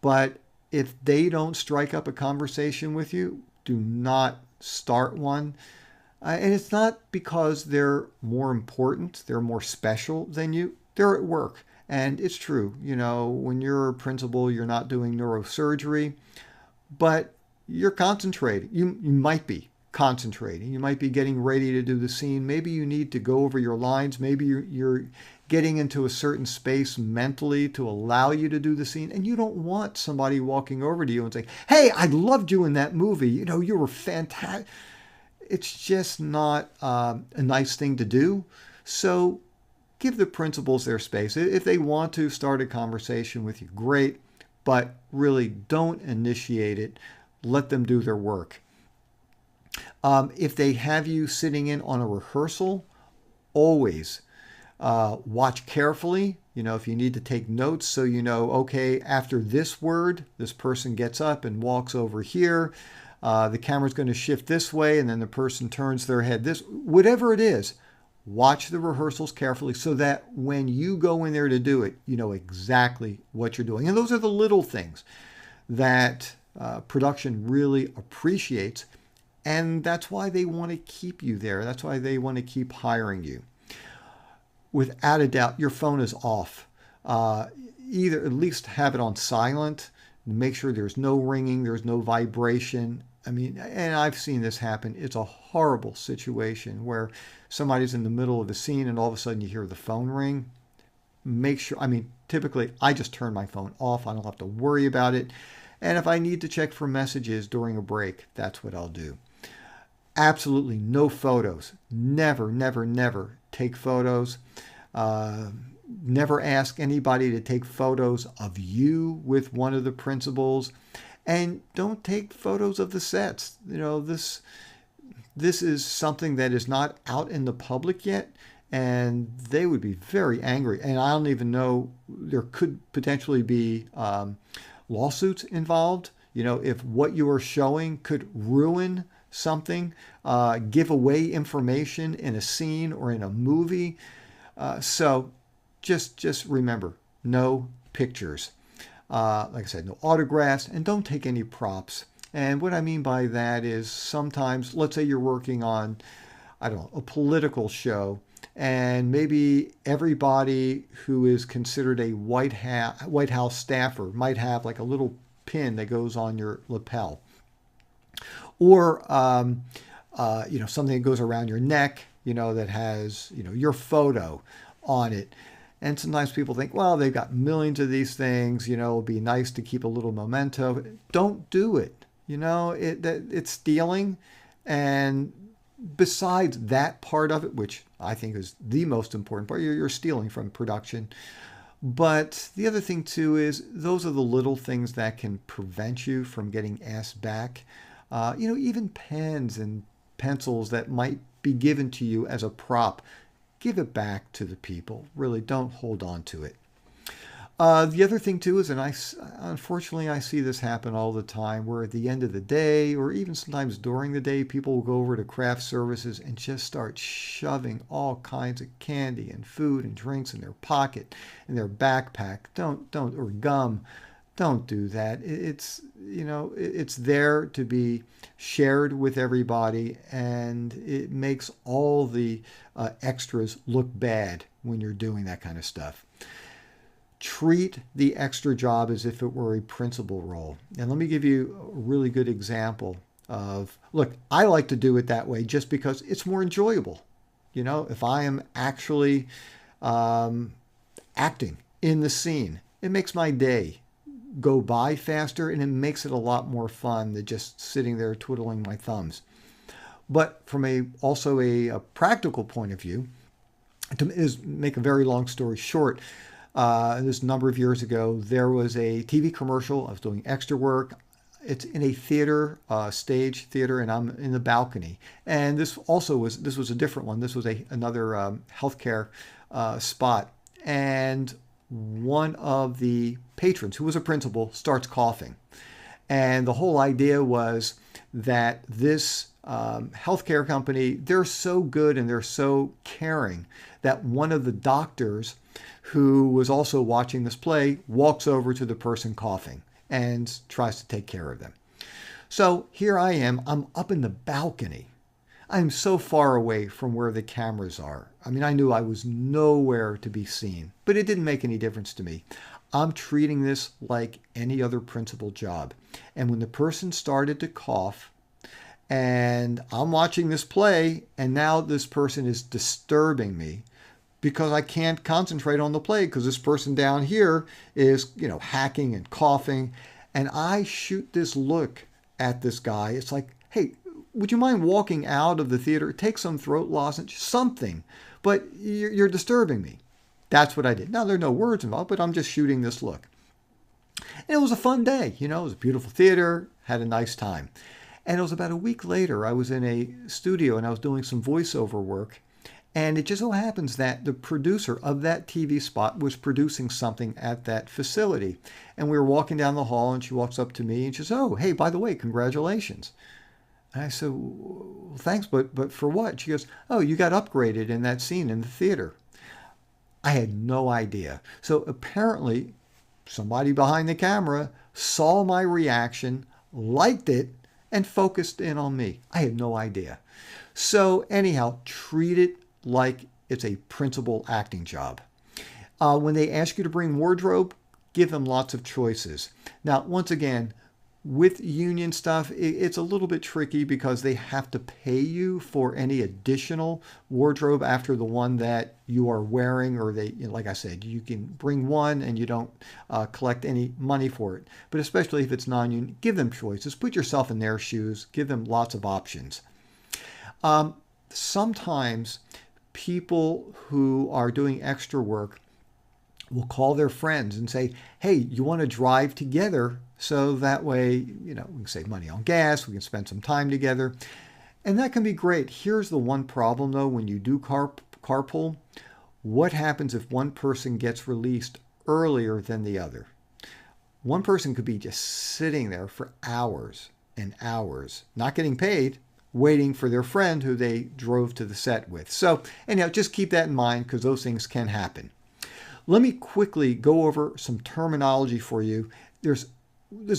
Speaker 2: but if they don't strike up a conversation with you, do not start one. And it's not because they're more important, they're more special than you. They're at work. And it's true, when you're a principal, you're not doing neurosurgery, but you're concentrating. You might be concentrating. You might be getting ready to do the scene. Maybe you need to go over your lines. Maybe you're getting into a certain space mentally to allow you to do the scene. And you don't want somebody walking over to you and saying, hey, I loved you in that movie. You were fantastic. It's just not a nice thing to do. So give the principals their space. If they want to start a conversation with you, great, but really don't initiate it. Let them do their work. If they have you sitting in on a rehearsal, always watch carefully. If you need to take notes so okay, after this word, this person gets up and walks over here. The camera's going to shift this way, and then the person turns their head this. Whatever it is, watch the rehearsals carefully so that when you go in there to do it, you know exactly what you're doing. And those are the little things that production really appreciates, and that's why they want to keep you there. That's why they want to keep hiring you. Without a doubt, your phone is off. Either at least have it on silent. Make sure there's no ringing, there's no vibration. And I've seen this happen. It's a horrible situation where somebody's in the middle of the scene and all of a sudden you hear the phone ring. Make sure, typically I just turn my phone off. I don't have to worry about it. And if I need to check for messages during a break, that's what I'll do. Absolutely no photos. Never, never, never take photos. Never ask anybody to take photos of you with one of the principals, and don't take photos of the sets. This is something that is not out in the public yet, and they would be very angry. And I don't even know, there could potentially be lawsuits involved. If what you are showing could ruin something, give away information in a scene or in a movie. So just remember, no pictures. Like I said, no autographs, and don't take any props. And what I mean by that is sometimes, let's say you're working on, a political show, and maybe everybody who is considered a White House staffer might have like a little pin that goes on your lapel. Or, something that goes around your neck, that has, your photo on it. And sometimes people think, well, they've got millions of these things, it'll be nice to keep a little memento. Don't do it. It's stealing. And besides that part of it, which I think is the most important part, you're stealing from production. But the other thing too is those are the little things that can prevent you from getting asked back. Even pens and pencils that might be given to you as a prop, give it back to the people. Really don't hold on to it. The other thing too is, and unfortunately I see this happen all the time, where at the end of the day, or even sometimes during the day, people will go over to craft services and just start shoving all kinds of candy and food and drinks in their pocket, in their backpack. Don't, or gum. Don't do that. It's there to be shared with everybody, and it makes all the extras look bad when you're doing that kind of stuff. Treat the extra job as if it were a principal role. And let me give you a really good example of, look, I like to do it that way just because it's more enjoyable. If I am actually acting in the scene, it makes my day go by faster, and it makes it a lot more fun than just sitting there twiddling my thumbs. But from also a practical point of view, to make a very long story short, this number of years ago, there was a TV commercial. I was doing extra work. It's in a theater, stage theater, and I'm in the balcony. And this was a different one. This was another healthcare spot. And one of the patrons, who was a principal, starts coughing. And the whole idea was that this healthcare company, they're so good and they're so caring that one of the doctors who was also watching this play walks over to the person coughing and tries to take care of them. So here I am, I'm up in the balcony. I'm so far away from where the cameras are. I mean, I knew I was nowhere to be seen, but it didn't make any difference to me. I'm treating this like any other principal job. And when the person started to cough, and I'm watching this play, and now this person is disturbing me because I can't concentrate on the play because this person down here is, hacking and coughing. And I shoot this look at this guy. It's like, hey, would you mind walking out of the theater? Take some throat lozenge, something. But you're disturbing me. That's what I did. Now, there are no words involved, but I'm just shooting this look. And it was a fun day. It was a beautiful theater, had a nice time. And it was about a week later, I was in a studio and I was doing some voiceover work. And it just so happens that the producer of that TV spot was producing something at that facility. And we were walking down the hall and she walks up to me and she says, "Oh, hey, by the way, congratulations." And I said, "Well, thanks, but for what?" She goes, "Oh, you got upgraded in that scene in the theater." I had no idea. So apparently somebody behind the camera saw my reaction, liked it, and focused in on me. I had no idea. So anyhow, treat it like it's a principal acting job. When they ask you to bring wardrobe, give them lots of choices. Now, once again, with union stuff, it's a little bit tricky because they have to pay you for any additional wardrobe after the one that you are wearing, or like I said, you can bring one and you don't collect any money for it. But especially if it's non-union, give them choices. Put yourself in their shoes. Give them lots of options. Sometimes people who are doing extra work will call their friends and say, "Hey, you want to drive together? So that way, we can save money on gas, we can spend some time together." And that can be great. Here's the one problem though, when you do carpool, what happens if one person gets released earlier than the other? One person could be just sitting there for hours and hours, not getting paid, waiting for their friend who they drove to the set with. So anyhow, just keep that in mind because those things can happen. Let me quickly go over some terminology for you. This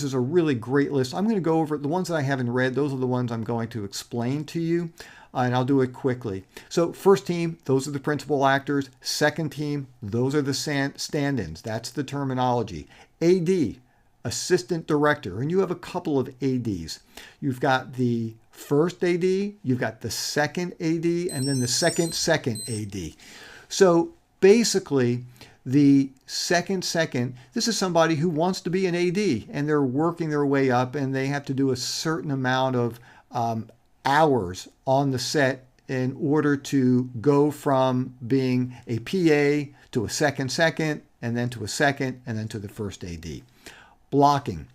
Speaker 2: is a really great list. I'm going to go over the ones that I haven't read. Those are the ones I'm going to explain to you, and I'll do it quickly. So first team, those are the principal actors. Second team, those are the stand-ins. That's the terminology. AD, assistant director, and you have a couple of ADs. You've got the first AD, you've got the second AD, and then the second AD. So basically, the second, this is somebody who wants to be an AD and they're working their way up and they have to do a certain amount of hours on the set in order to go from being a PA to a second, and then to a second, and then to the first AD. Blocking.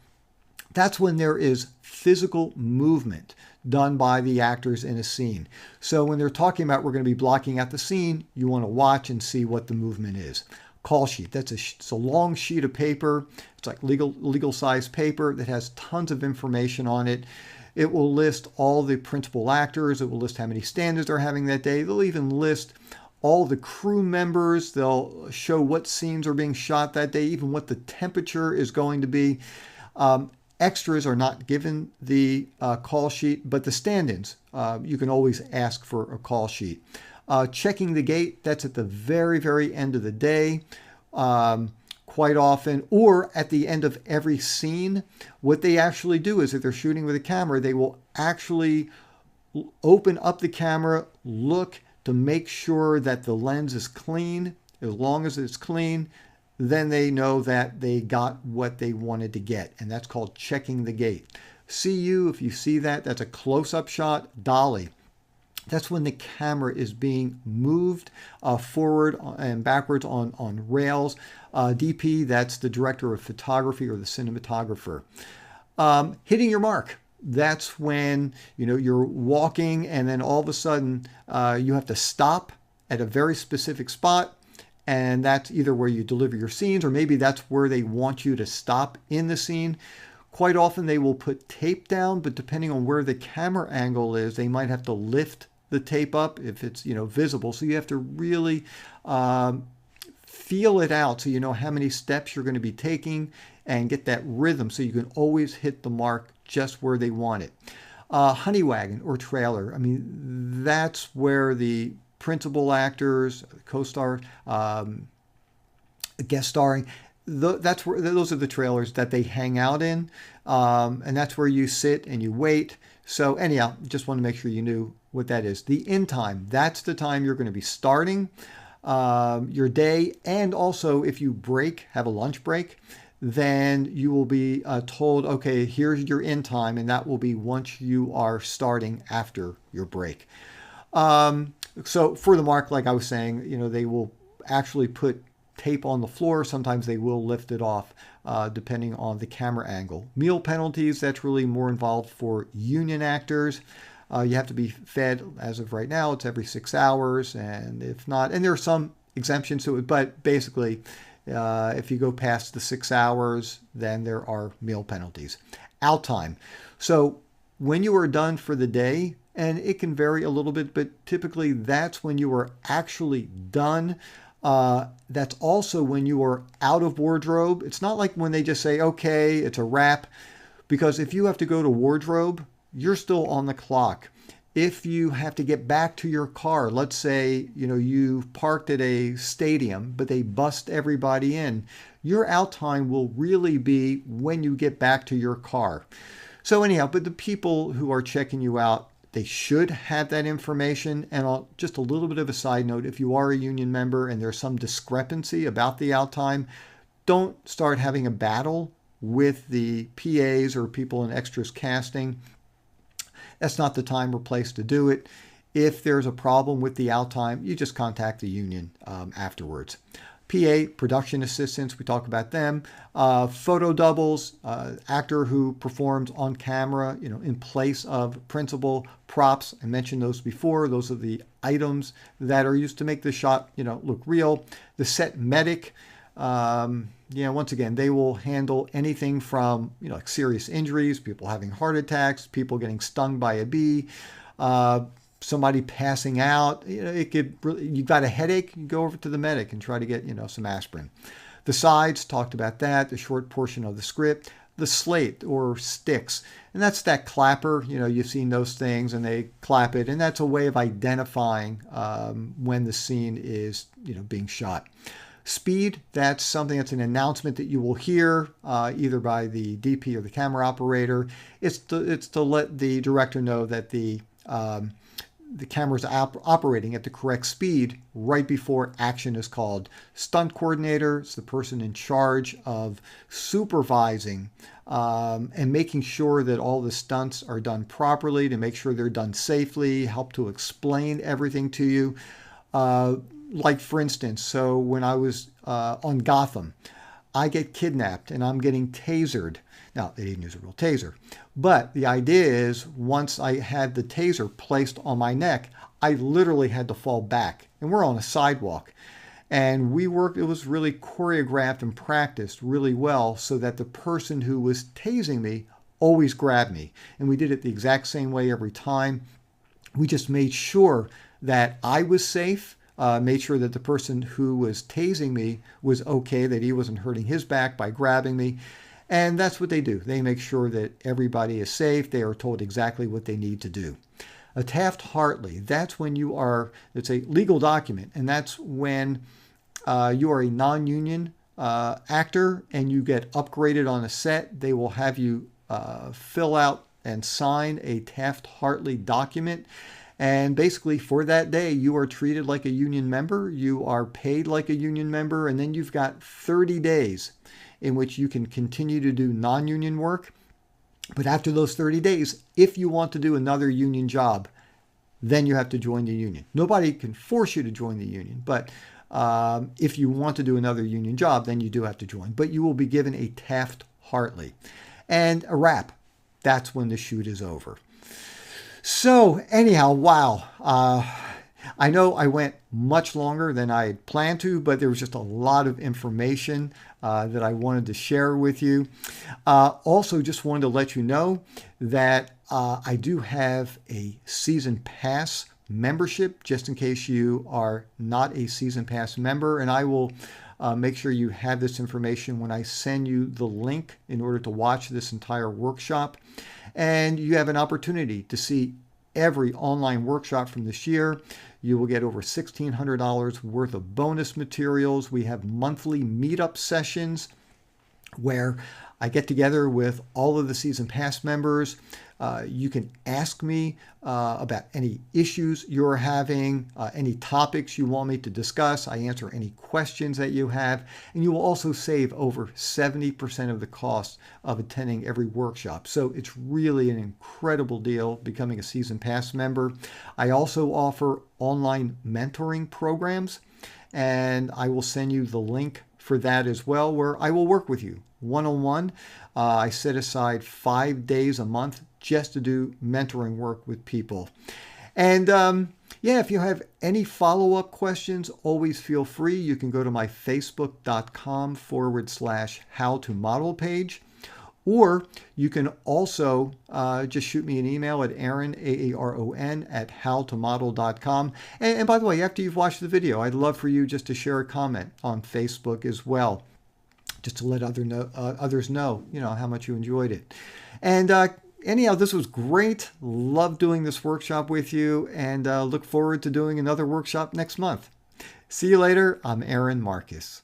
Speaker 2: That's when there is physical movement done by the actors in a scene. So when they're talking about we're going to be blocking out the scene, you want to watch and see what the movement is. call sheet. It's a long sheet of paper. It's like legal size paper that has tons of information on it. It will list all the principal actors. It will list how many stand-ins they're having that day. They'll even list all the crew members. They'll show what scenes are being shot that day, even what the temperature is going to be. Extras are not given the call sheet, but the stand-ins, you can always ask for a call sheet. Checking the gate, that's at the very, very end of the day. Quite often, or at the end of every scene, what they actually do is if they're shooting with a camera, they will actually open up the camera, look to make sure that the lens is clean. As long as it's clean, then they know that they got what they wanted to get, and that's called checking the gate. CU, if you see that, that's a close-up shot. Dolly, that's when the camera is being moved forward and backwards on rails. DP, that's the director of photography or the cinematographer. Hitting your mark, that's when you're walking and then all of a sudden you have to stop at a very specific spot, and that's either where you deliver your scenes or maybe that's where they want you to stop in the scene. Quite often they will put tape down, but depending on where the camera angle is, they might have to lift the tape up if it's visible. So you have to really feel it out so you know how many steps you're going to be taking and get that rhythm so you can always hit the mark just where they want it. Honey wagon or trailer, I mean, that's where the principal actors, co-stars, guest starring, that's where those are the trailers that they hang out in, and that's where you sit and you wait. So anyhow, just want to make sure you knew what that is. The in time, that's the time you're going to be starting your day, and also if you have a lunch break, then you will be told, okay, here's your in time, and that will be once you are starting after your break. So for the mark, like I was saying, they will actually put tape on the floor. Sometimes they will lift it off depending on the camera angle. Meal penalties, that's really more involved for union actors. You have to be fed, as of right now, it's every 6 hours, and if not, and there are some exemptions to it, but basically if you go past the 6 hours, then there are meal penalties. Out time. So when you are done for the day, and it can vary a little bit, but typically that's when you are actually done. That's also when you are out of wardrobe. It's not like when they just say, okay, it's a wrap, because if you have to go to wardrobe, you're still on the clock. If you have to get back to your car, let's say, you parked at a stadium, but they bust everybody in, your out time will really be when you get back to your car. So anyhow, but the people who are checking you out, they should have that information. And just a little bit of a side note, if you are a union member and there's some discrepancy about the out time, don't start having a battle with the PAs or people in extras casting. That's not the time or place to do it. If there's a problem with the out time, you just contact the union afterwards. PA, production assistants, we talk about them. Photo doubles, actor who performs on camera, in place of principal. Props, I mentioned those before. Those are the items that are used to make the shot, look real. The set medic, once again, they will handle anything from, like serious injuries, people having heart attacks, people getting stung by a bee, somebody passing out. You've got a headache, you go over to the medic and try to get, some aspirin. The sides, talked about that, the short portion of the script. The slate or sticks, and that's that clapper. You've seen those things and they clap it, and that's a way of identifying when the scene is, being shot. Speed, that's something that's an announcement that you will hear either by the DP or the camera operator. It's to let the director know that the camera is operating at the correct speed right before action is called. Stunt coordinator is the person in charge of supervising and making sure that all the stunts are done properly, to make sure they're done safely, help to explain everything to you. Like for instance, so when I was on Gotham, I get kidnapped and I'm getting tasered. Now, they didn't use a real taser, but the idea is once I had the taser placed on my neck, I literally had to fall back, and we're on a sidewalk. And we worked, it was really choreographed and practiced really well so that the person who was tasing me always grabbed me. And we did it the exact same way every time. We just made sure that I was safe, made sure that the person who was tasing me was okay, that he wasn't hurting his back by grabbing me. And that's what they do. They make sure that everybody is safe. They are told exactly what they need to do. A Taft-Hartley, that's when you are, it's a legal document, and that's when you are a non-union actor and you get upgraded on a set. They will have you fill out and sign a Taft-Hartley document. And basically for that day, you are treated like a union member. You are paid like a union member. And then you've got 30 days in which you can continue to do non-union work. But after those 30 days, if you want to do another union job, then you have to join the union. Nobody can force you to join the union, but if you want to do another union job, then you do have to join. But you will be given a Taft-Hartley. And a wrap. That's when the shoot is over. So anyhow, wow. I know I went much longer than I had planned to, but there was just a lot of information that I wanted to share with you. Also, just wanted to let you know that I do have a season pass membership, just in case you are not a season pass member. And I will make sure you have this information when I send you the link in order to watch this entire workshop. And you have an opportunity to see every online workshop from this year. You will get over $1,600 worth of bonus materials. We have monthly meetup sessions where I get together with all of the season pass members. You can ask me about any issues you're having, any topics you want me to discuss. I answer any questions that you have. And you will also save over 70% of the cost of attending every workshop. So it's really an incredible deal becoming a season pass member. I also offer online mentoring programs, and I will send you the link for that as well, where I will work with you one-on-one. I set aside 5 days a month just to do mentoring work with people. And yeah, if you have any follow-up questions, always feel free. You can go to my facebook.com/how-to-model page. Or you can also just shoot me an email at Aaron, Aaron, at howtomodel.com. And by the way, after you've watched the video, I'd love for you just to share a comment on Facebook as well, just to let others know, how much you enjoyed it. And anyhow, this was great. Love doing this workshop with you, and look forward to doing another workshop next month. See you later. I'm Aaron Marcus.